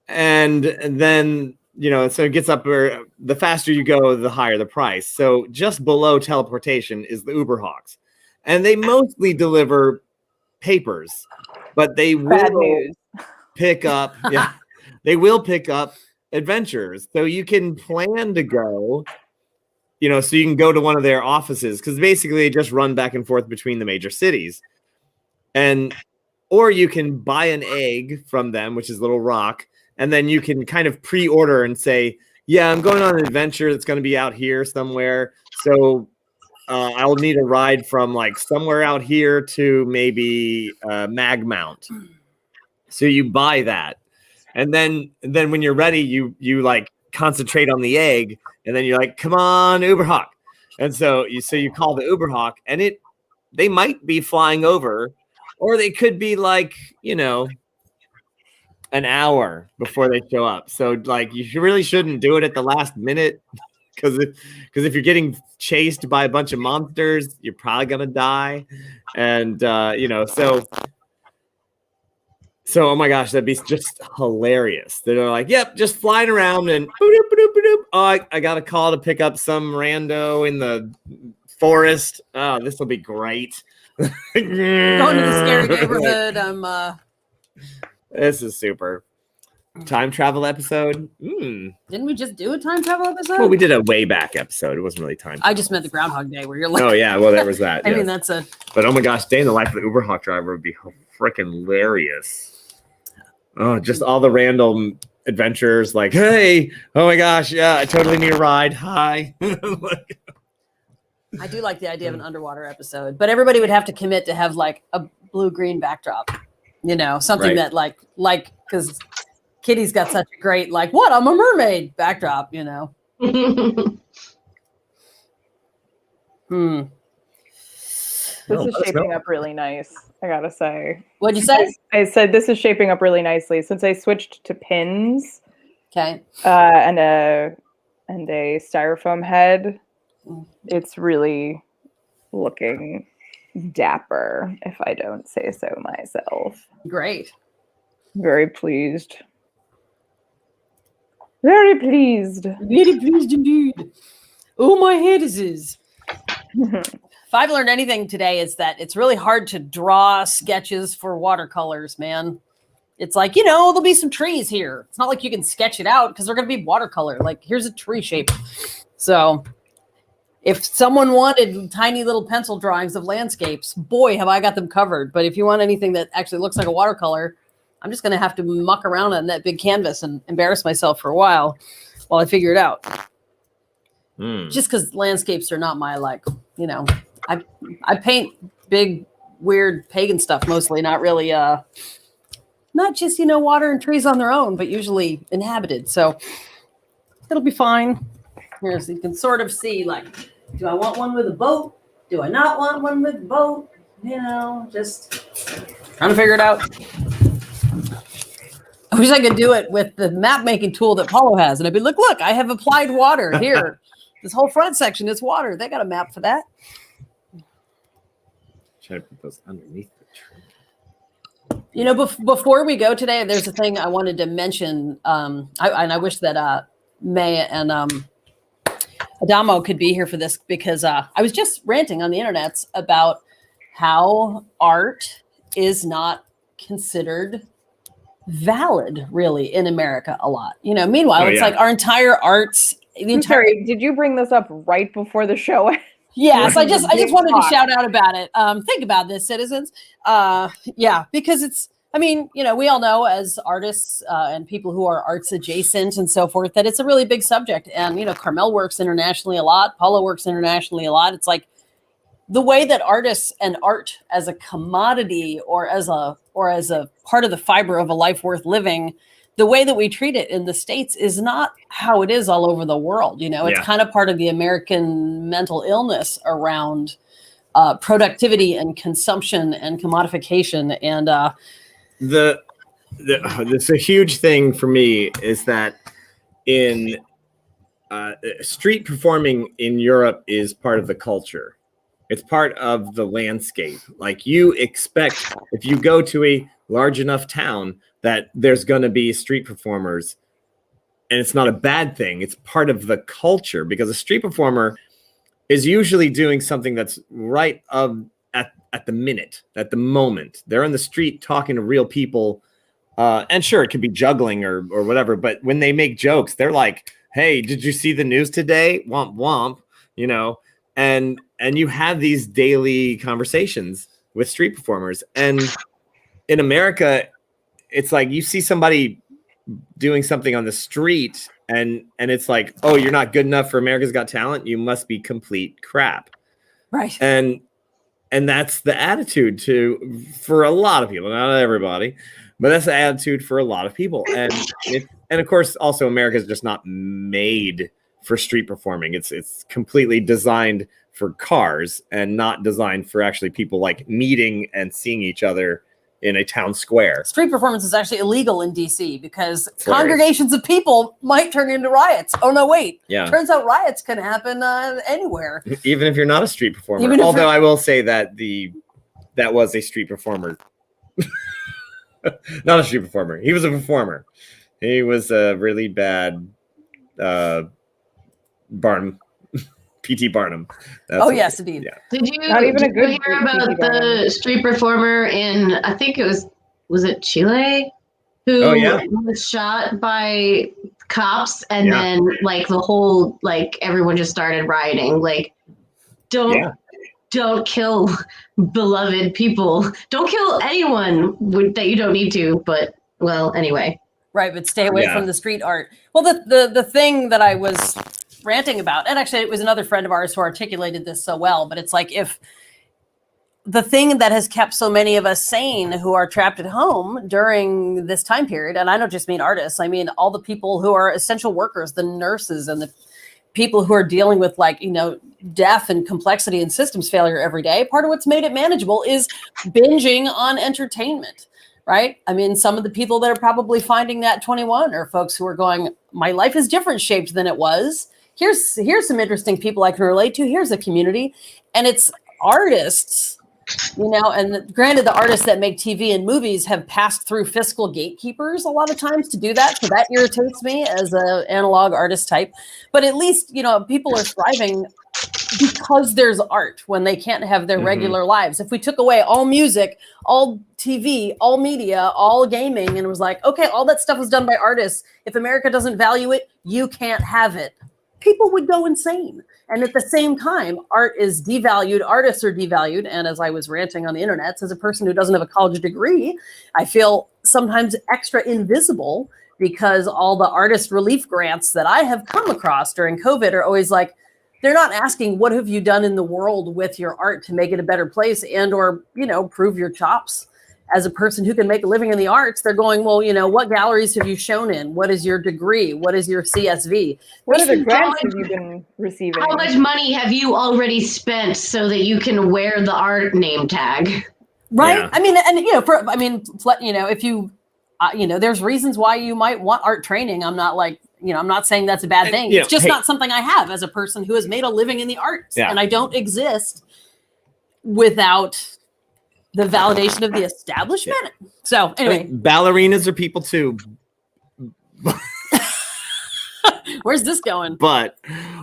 And then so it gets up where the faster you go, the higher the price. So just below teleportation is the Uberhawks. And they mostly deliver papers, but they will pick up, they will pick up adventures. So you can plan to go, so you can go to one of their offices because basically they just run back and forth between the major cities. Or you can buy an egg from them, which is a little rock. And then you can kind of pre-order and say, yeah, I'm going on an adventure that's going to be out here somewhere. So I'll need a ride from like somewhere out here to maybe Magmount. So you buy that. And then when you're ready, you like concentrate on the egg. And then you're like, come on, Uberhawk. And so you call the Uberhawk and they might be flying over, or they could be like, an hour before they show up. So like you really shouldn't do it at the last minute because if you're getting chased by a bunch of monsters, you're probably gonna die. And so oh my gosh, that'd be just hilarious. They're like, yep, just flying around and oh, I got a call to pick up some rando in the forest. Oh, this will be great. Going to the scary neighborhood. This is super. Time travel episode. Didn't we just do a time travel episode? Well, we did a way back episode. It wasn't really time. I just meant the Groundhog Day where you're like. Oh yeah, well there was that. I mean that's a. But oh my gosh, day in the life of the Uberhawk driver would be freaking hilarious. Oh, just all the random adventures. Like, hey, oh my gosh, yeah, I totally need a ride. Hi. I do like the idea of an underwater episode, but everybody would have to commit to have like a blue-green backdrop. Something that like because Kitty's got such a great like what I'm a mermaid backdrop. This is shaping up really nice, I gotta say. What'd you say? I said this is shaping up really nicely since I switched to pins. Okay. And a styrofoam head. It's really looking dapper, if I don't say so myself. Great. Very pleased. Very pleased. Very pleased indeed. Oh, my head is. If I've learned anything today, it's that it's really hard to draw sketches for watercolors, man. It's like, there'll be some trees here. It's not like you can sketch it out because they're going to be watercolor. Like, here's a tree shape. So if someone wanted tiny little pencil drawings of landscapes, boy, have I got them covered. But if you want anything that actually looks like a watercolor, I'm just going to have to muck around on that big canvas and embarrass myself for a while I figure it out. Just because landscapes are not my, I paint big, weird pagan stuff mostly, not really, not just, water and trees on their own, but usually inhabited. So it'll be fine. Here, so you can sort of see, do I want one with a boat? Do I not want one with a boat? Just trying to figure it out. I wish I could do it with the map making tool that Paulo has. And I'd be look, I have applied water here. This whole front section is water. They got a map for that. Try to put those underneath the tree. Before we go today, there's a thing I wanted to mention. I wish that May and Adamo could be here for this because I was just ranting on the internet about how art is not considered valid really in America a lot. Meanwhile, it's like our entire arts. Sorry, did you bring this up right before the show? Yes, I just wanted to shout out about it. Think about this, citizens. Because it's, we all know as artists and people who are arts adjacent and so forth, that it's a really big subject. And, Carmel works internationally a lot. Paulo works internationally a lot. It's like the way that artists and art as a commodity or as a part of the fiber of a life worth living, the way that we treat it in the States is not how it is all over the world. It's kind of part of the American mental illness around productivity and consumption and commodification. And it's a huge thing for me is that in street performing in Europe is part of the culture. It's part of the landscape. Like you expect if you go to a large enough town that there's going to be street performers, and it's not a bad thing. It's part of the culture because a street performer is usually doing something that's right at the minute, at the moment. They're on the street talking to real people, and sure, it could be juggling or whatever. But when they make jokes, they're like, "Hey, did you see the news today? Womp womp," and you have these daily conversations with street performers. And in America, it's like you see somebody doing something on the street and it's like, oh, you're not good enough for America's Got Talent. You must be complete crap. Right. And that's the attitude for a lot of people, not everybody, but that's the attitude for a lot of people. And of course, also America's just not made for street performing. It's completely designed for cars and not designed for actually people like meeting and seeing each other in a town square. Street performance is actually illegal in DC because congregations of people might turn into riots. Oh no, wait. Yeah. Turns out riots can happen anywhere. Even if you're not a street performer. Although I will say that that was a street performer. Not a street performer. He was a performer. He was a really bad Barnum. P.T. Barnum. Yes, indeed. Yeah. Did you hear about the street performer in, I think it was it Chile? Who was shot by cops and then the whole, everyone just started rioting. Don't kill beloved people. Don't kill anyone that you don't need to, but anyway. Right, but stay away from the street art. Well, the thing that I was ranting about, and actually it was another friend of ours who articulated this so well, but it's like if the thing that has kept so many of us sane who are trapped at home during this time period, and I don't just mean artists, I mean all the people who are essential workers, the nurses and the people who are dealing with death and complexity and systems failure every day, part of what's made it manageable is binging on entertainment. Right? I mean, some of the people that are probably finding that 21 are folks who are going, my life is different shaped than it was. Here's some interesting people I can relate to. Here's a community. And it's artists You know, and granted, the artists that make TV and movies have passed through fiscal gatekeepers a lot of times to do that. So that irritates me as an analog artist type. But at least, you know, people are thriving because there's art when they can't have their regular lives. If we took away all music, all TV, all media, all gaming, and it was like, okay, all that stuff was done by artists. If America doesn't value it, you can't have it. People would go insane. And at the same time, art is devalued, artists are devalued. And as I was ranting on the internet, as a person who doesn't have a college degree, I feel sometimes extra invisible because all the artist relief grants that I have come across during COVID are always like, they're not asking, what have you done in the world with your art to make it a better place and or, you know, prove your chops. As a person who can make a living in the arts, they're going, well, you know, what galleries have you shown in? What is your degree? What is your CSV? What other grants have you been receiving? How much money have you already spent so that you can wear the art name tag? Right. Yeah. I mean, and, you know, if you, you know, there's reasons why you might want art training. I'm not like, you know, I'm not saying that's a bad thing. You It's know, just not something I have as a person who has made a living in the arts. Yeah. And I don't exist without the validation of the establishment. Yeah. So anyway, ballerinas are people too. Where's this going? But,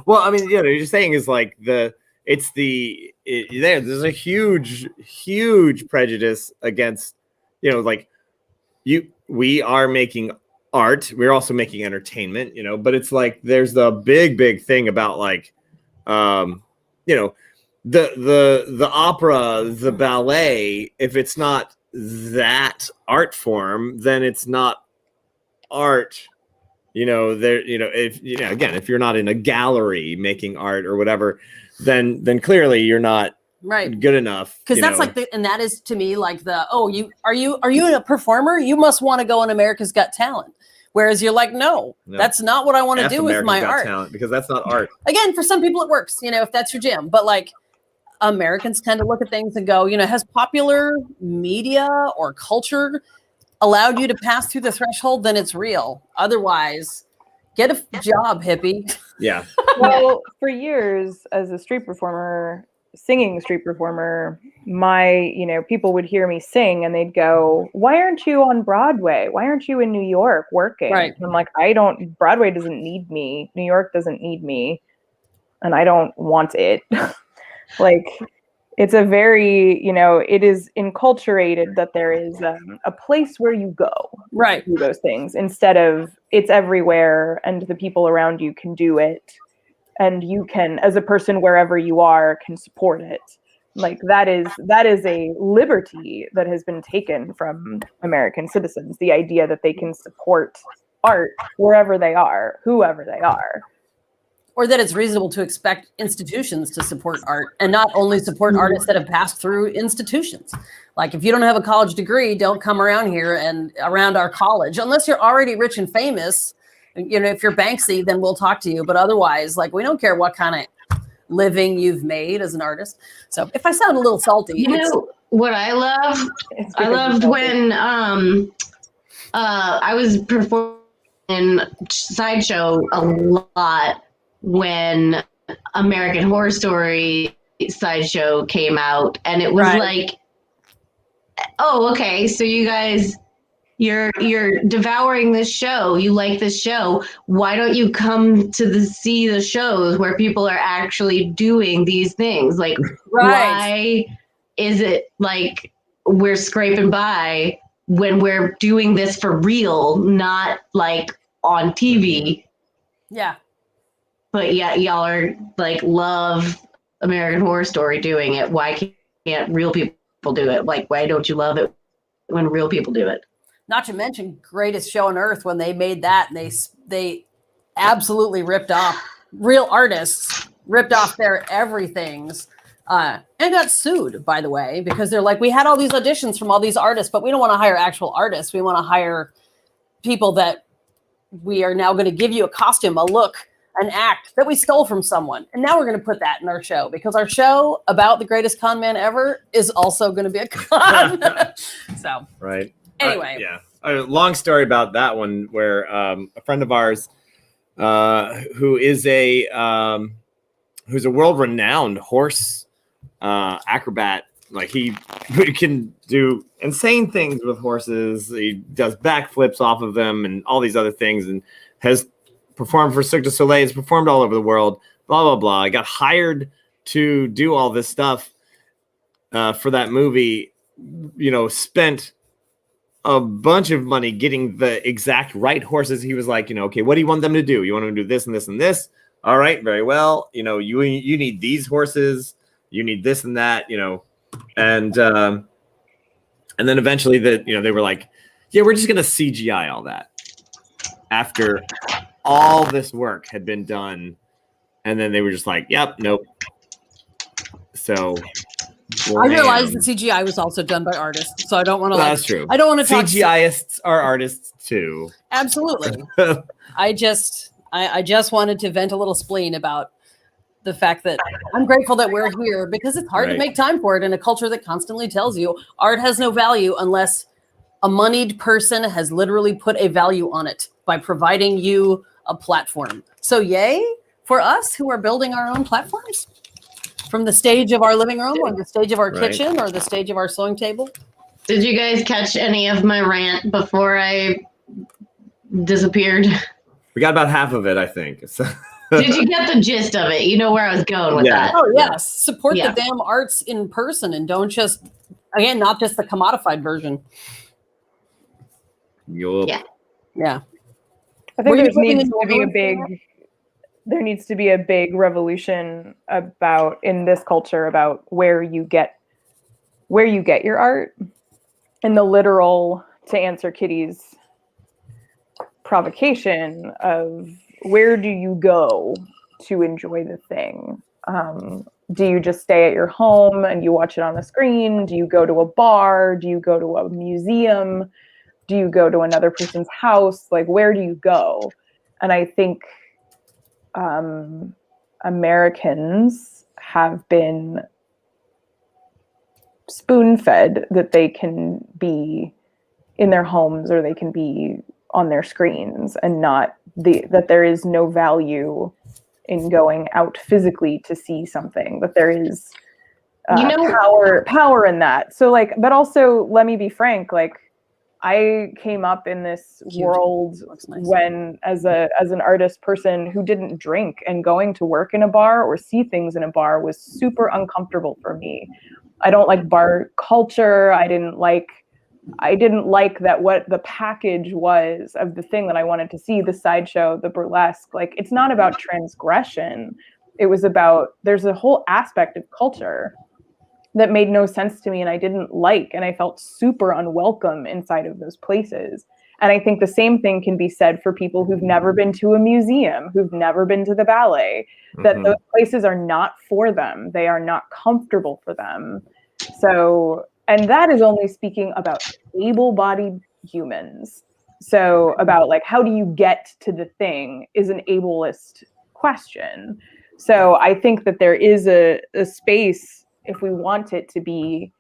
well, I mean, you know, you're saying is like there's a huge prejudice against, you know, like we are making art. We're also making entertainment, you know, but it's like, there's the big thing about like, you know, the opera, the ballet, if it's not that art form, then it's not art. You know, if you're not in a gallery making art or whatever, then clearly you're not right good enough. Because that's like and that is to me like are you a performer? You must want to go on America's Got Talent. Whereas you're like, no, that's not what I want to do with my art. Talent, because that's not art. Again, for some people it works, you know, if that's your jam. But like Americans tend to look at things and go, you know, has popular media or culture allowed you to pass through the threshold? Then it's real. Otherwise, get a job, hippie. Yeah. Well, for years as a singing street performer, you know, people would hear me sing and they'd go, why aren't you on Broadway? Why aren't you in New York working? Right. And I'm like, Broadway doesn't need me. New York doesn't need me. And I don't want it. Like, it's a very, you know, it is enculturated that there is a place where you go right to do those things instead of it's everywhere and the people around you can do it. And you can, as a person, wherever you are, can support it. Like that is a liberty that has been taken from American citizens. The idea that they can support art wherever they are, whoever they are. Or that it's reasonable to expect institutions to support art and not only support artists that have passed through institutions. Like if you don't have a college degree, don't come around here and around our college, unless you're already rich and famous. You know, if you're Banksy, then we'll talk to you. But otherwise, like, we don't care what kind of living you've made as an artist. So if I sound a little salty, you know what I love? I loved when I was performing in Sideshow a lot when American Horror Story Sideshow came out, and it was like, oh, okay, so you guys, you're devouring this show. You like this show. Why don't you come to see the shows where people are actually doing these things? Like, why is it like we're scraping by when we're doing this for real, not like on TV? Yeah. But yeah, y'all are like, love American Horror Story doing it. Why can't real people do it? Like, why don't you love it when real people do it? Not to mention Greatest Show on Earth, when they made that, and they absolutely ripped off real artists, ripped off their everythings, and got sued, by the way, because they're like, we had all these auditions from all these artists, but we don't want to hire actual artists. We want to hire people that we are now going to give you a costume, a look, an act that we stole from someone. And now we're going to put that in our show, because our show about the greatest con man ever is also going to be a con. So, right. Anyway. Yeah. A long story about that one, where a friend of ours who's a world-renowned horse acrobat like he can do insane things with horses. He does backflips off of them and all these other things, and has performed for Cirque du Soleil. Has performed all over the world. Blah blah blah. I got hired to do all this stuff for that movie. Spent a bunch of money getting the exact right horses. He was like, okay, what do you want them to do? You want them to do this and this and this? All right, very well. You need these horses. You need this and that. And then eventually they were like, yeah, we're just gonna CGI all that after all this work had been done. And then they were just like, yep, nope. So I realized the CGI was also done by artists, so I don't want to. That's true. I don't want to talk. CGIists are artists too. Absolutely. I just wanted to vent a little spleen about the fact that I'm grateful that we're here, because it's hard to make time for it in a culture that constantly tells you art has no value unless a moneyed person has literally put a value on it by providing you a platform. So yay for us who are building our own platforms. From the stage of our living room, or the stage of our kitchen, or the stage of our sewing table. Did you guys catch any of my rant before I disappeared? We got about half of it, I think. So. Did you get the gist of it? You know where I was going with that. Oh, yes. Support the damn arts in person, and don't just, again, not just the commodified version. Yeah. I think there needs to be a big revolution in this culture about where you get your art, and the literal, to answer Kitty's provocation of where do you go to enjoy the thing? Do you just stay at your home and you watch it on the screen? Do you go to a bar? Do you go to a museum? Do you go to another person's house? Like, where do you go? And I think Americans have been spoon-fed that they can be in their homes or they can be on their screens, and not that there is no value in going out physically to see something, that there is power in that. So but also, let me be frank, I came up in this world when, as an artist person who didn't drink, and going to work in a bar or see things in a bar was super uncomfortable for me. I don't like bar culture. I didn't like that what the package was of the thing that I wanted to see, the sideshow, the burlesque. It's not about transgression. It was about, there's a whole aspect of culture that made no sense to me, and I didn't like, and I felt super unwelcome inside of those places. And I think the same thing can be said for people who've never been to a museum, who've never been to the ballet, that those places are not for them. They are not comfortable for them. So, and that is only speaking about able-bodied humans. So about how do you get to the thing is an ableist question. So I think that there is a space, if we want it to be,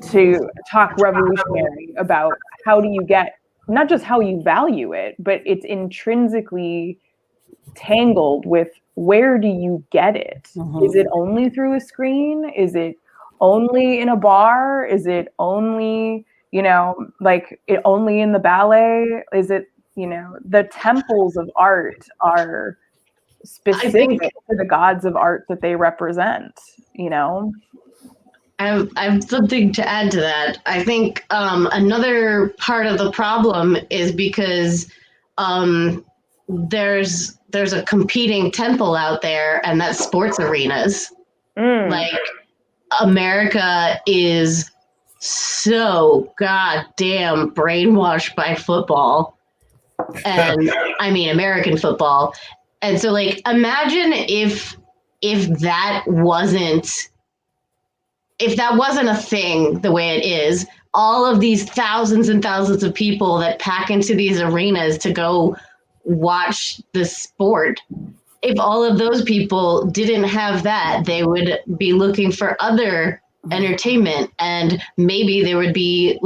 to talk revolutionary about how do you get, not just how you value it, but it's intrinsically tangled with where do you get it? Is it only through a screen? Is it only in a bar? Is it only, only in the ballet? Is it, the temples of art are specific to the gods of art that they represent, I have something to add to that. I think another part of the problem is because there's a competing temple out there, and that's sports arenas. America is so goddamn brainwashed by football, and I mean American football. And so imagine if that wasn't a thing the way it is, all of these thousands and thousands of people that pack into these arenas to go watch the sport, if all of those people didn't have that, they would be looking for other entertainment, and maybe there would be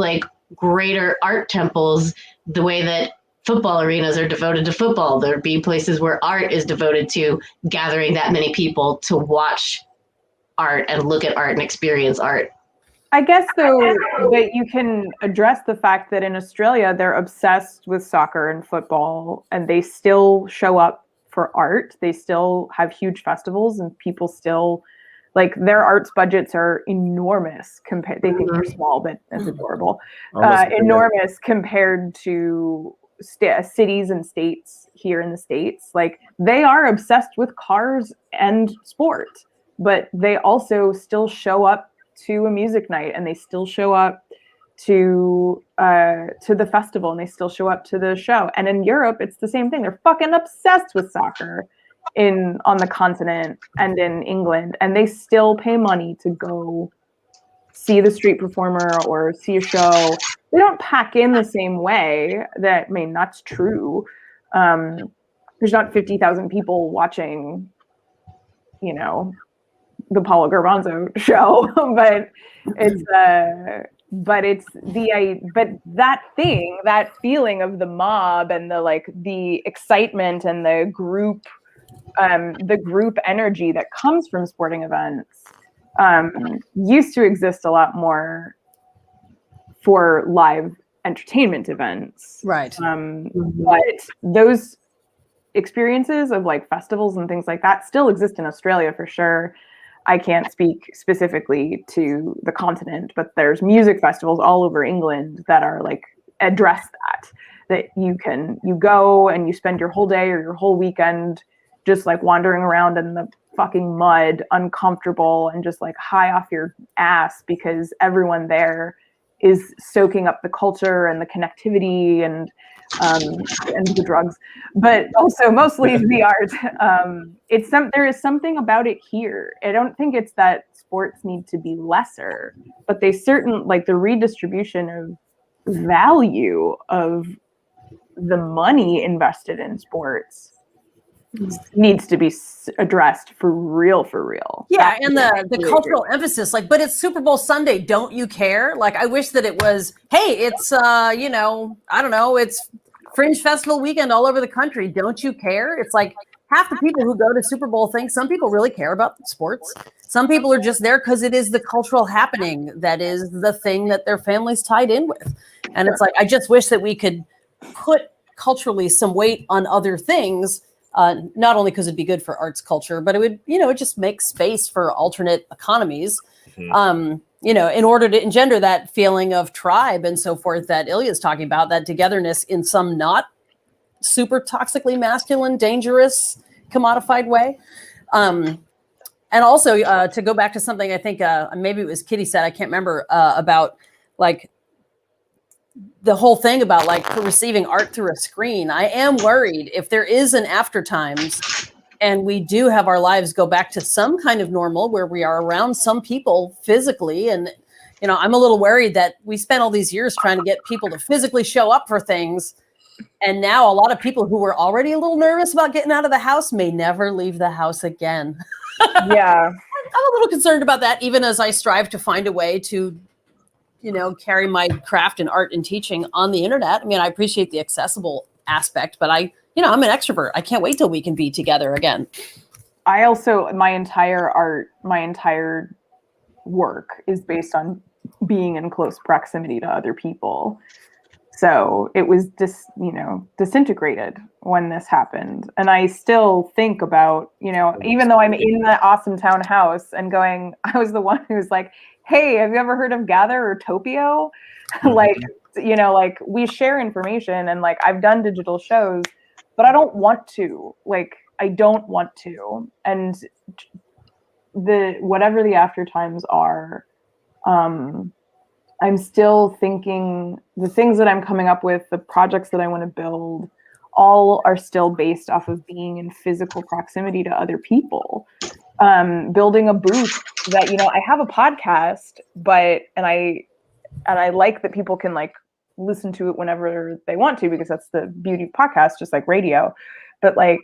greater art temples the way that football arenas are devoted to football. There'd be places where art is devoted to gathering that many people to watch art and look at art and experience art. I guess though that you can address the fact that in Australia they're obsessed with soccer and football, and they still show up for art. They still have huge festivals, and people still like their arts budgets are enormous compared. They think they're small, but that's adorable. Enormous compared to cities and states here in the States. Like they are obsessed with cars and sport, but they also still show up to a music night, and they still show up to the festival, and they still show up to the show. And in Europe, it's the same thing. They're fucking obsessed with soccer on the continent and in England, and they still pay money to go see the street performer or see a show. They don't pack in the same way. That's true. There's not 50,000 people watching, the Paulo Garbanzo show, but that feeling of the mob and the excitement and the group energy that comes from sporting events used to exist a lot more for live entertainment events, right? But those experiences of festivals and things like that still exist in Australia for sure. I can't speak specifically to the continent, but there's music festivals all over England that are address that you go and you spend your whole day or your whole weekend just wandering around in the fucking mud, uncomfortable and just high off your ass because everyone there is soaking up the culture and the connectivity and the drugs, but also mostly the art. There is something about it here. I don't think it's that sports need to be lesser, but they the redistribution of value of the money invested in sports needs to be addressed for real. Yeah, and the cultural emphasis, but it's Super Bowl Sunday, don't you care? I wish that it was, hey, it's I don't know, it's Fringe Festival weekend all over the country, don't you care? It's half the people who go to Super Bowl think some people really care about sports. Some people are just there because it is the cultural happening that is the thing that their family's tied in with. And it's I just wish that we could put culturally some weight on other things. Not only because it'd be good for arts culture, but it would, it just make space for alternate economies, in order to engender that feeling of tribe and so forth that Ilya's talking about, that togetherness in some not super toxically masculine, dangerous, commodified way. And also to go back to something I think maybe it was Kitty said, I can't remember, about the whole thing about receiving art through a screen. I am worried if there is an after times and we do have our lives go back to some kind of normal where we are around some people physically. And, I'm a little worried that we spent all these years trying to get people to physically show up for things. And now a lot of people who were already a little nervous about getting out of the house may never leave the house again. Yeah. I'm a little concerned about that, even as I strive to find a way to carry my craft and art and teaching on the internet. I mean, I appreciate the accessible aspect, but I'm an extrovert. I can't wait till we can be together again. I also, my entire work is based on being in close proximity to other people. So it was just, disintegrated when this happened. And I still think about, even though I'm in the awesome town house and going, I was the one who was like, hey, have you ever heard of Gather or Topio? We share information and I've done digital shows, but I don't want to. I don't want to. And whatever the after times are, I'm still thinking the things that I'm coming up with, the projects that I want to build, all are still based off of being in physical proximity to other people. Building a booth that, I have a podcast, and I like that people can listen to it whenever they want to, because that's the beauty of podcasts, just like radio. But I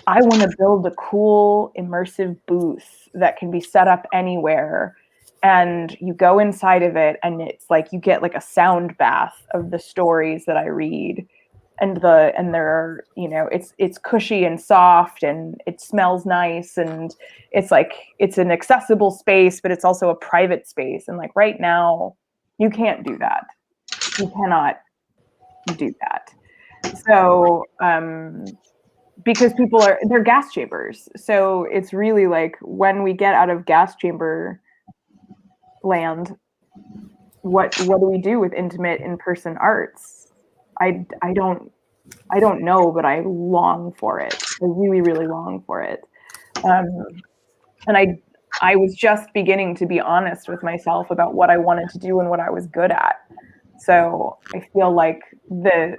want to build a cool immersive booth that can be set up anywhere. And you go inside of it and it's you get a sound bath of the stories that I read. and they're, you know, it's cushy and soft and it smells nice, and it's like it's an accessible space, but it's also a private space. And like right now, you can't do that. You cannot do that. So because they're gas chambers. So it's really like when we get out of gas chamber land, what do we do with intimate in-person arts? I don't know, but I long for it. I really, really long for it. And I was just beginning to be honest with myself about what I wanted to do and what I was good at. So I feel like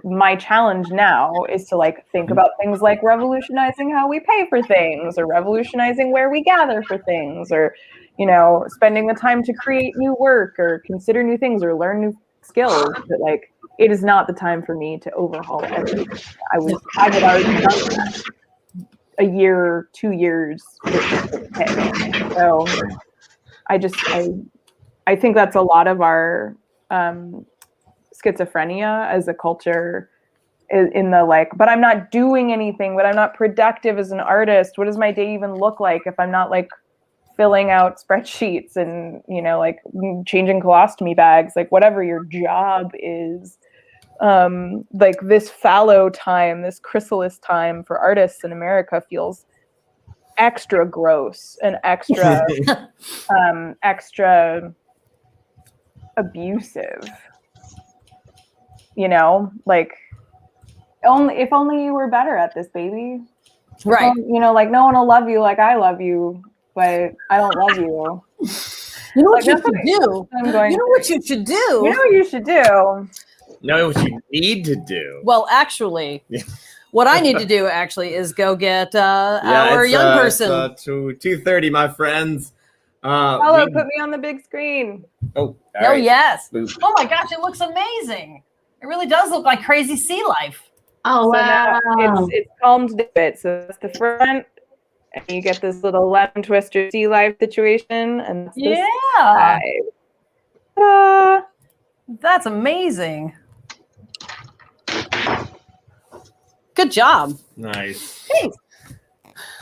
my challenge now is to like think about things like revolutionizing how we pay for things, or revolutionizing where we gather for things, or, you know, spending the time to create new work or consider new things or learn new skills. But like, it is not the time for me to overhaul everything. I would already done that a year, 2 years. So I think that's a lot of our schizophrenia as a culture, in the like, but I'm not doing anything, but I'm not productive as an artist. What does my day even look like if I'm not like filling out spreadsheets and, you know, like changing colostomy bags, like whatever your job is. Like this fallow time, this chrysalis time for artists in America feels extra gross and extra extra abusive. You know, like if only you were better at this, baby. Right. You know, like no one will love you like I love you, but I don't love you. You know what you should do? You know what you should do? You know what you should do? Know what you need to do. Well, actually, what I need to do actually is go get our young person. It's 2:30, my friends. Hello, put me on the big screen. Oh, right. Yes. Oh my gosh, it looks amazing. It really does look like crazy sea life. Oh, wow. It's calmed a bit. So that's the front, and you get this little lemon twister sea life situation. And yeah. That's amazing. Good job. Nice. Thanks.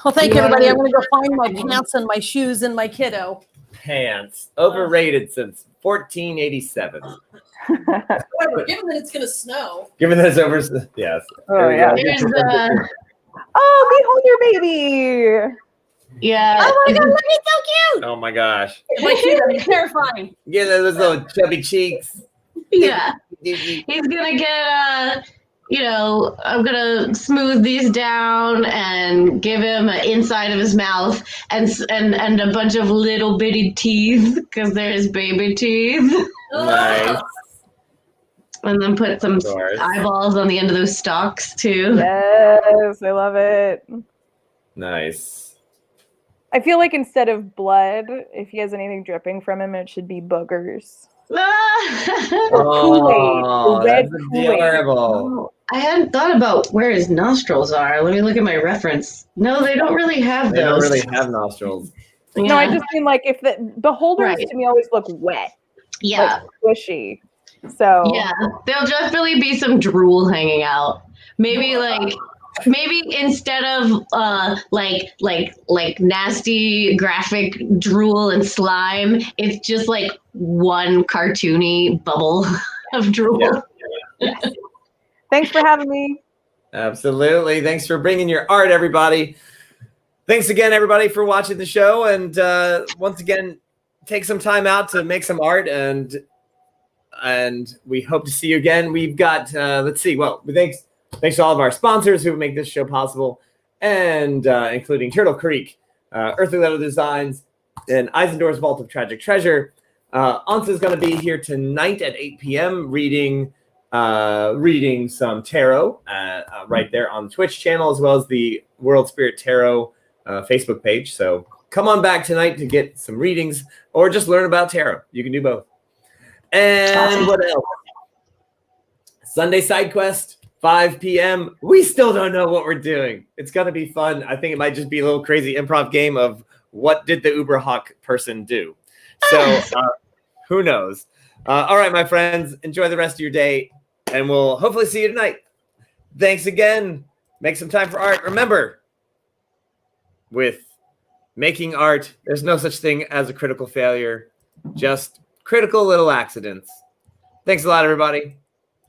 Well, thank you, everybody. I'm going to go find my pants and my shoes and my kiddo. Pants. Overrated since 1487. However, given that it's going to snow. Given that it's over, yes. Oh, yeah. Behold your baby. Yeah. Oh my God, look, he's so cute. Oh my gosh. My kid, I mean, terrifying. Yeah, those little chubby cheeks. Yeah. He's going to get you know, I'm gonna smooth these down and give him an inside of his mouth and a bunch of little bitty teeth, because there's baby teeth. Nice. And then put some eyeballs on the end of those stalks too. Yes, I love it. Nice. I feel like instead of blood, if he has anything dripping from him, it should be boogers. Oh, red that's Kool-Aid. adorable. I hadn't thought about where his nostrils are. Let me look at my reference. No, they don't really have They don't those. really have nostrils. Yeah. No, I just mean like if the holders to me always look wet. Yeah. Like squishy. So yeah, there'll definitely be some drool hanging out. Maybe instead of like nasty graphic drool and slime, it's just like one cartoony bubble of drool. Yeah. Thanks for having me. Absolutely. Thanks for bringing your art, everybody. Thanks again, everybody, for watching the show. And once again, take some time out to make some art, and we hope to see you again. We've got let's see. Well, thanks to all of our sponsors who make this show possible, and including Turtle Creek, Earthly Letter Designs, and Eisendorf's Vault of Tragic Treasure. Ansa is going to be here tonight at 8 p.m. reading some tarot right there on the Twitch channel, as well as the World Spirit Tarot Facebook page. So come on back tonight to get some readings or just learn about tarot. You can do both. And what else? Sunday Side Quest, 5 p.m. We still don't know what we're doing. It's going to be fun. I think it might just be a little crazy improv game of what did the Uberhawk person do? So who knows? All right, my friends, enjoy the rest of your day, and we'll hopefully see you tonight. Thanks again. Make some time for art. Remember, with making art, there's no such thing as a critical failure, just critical little accidents. Thanks a lot, everybody.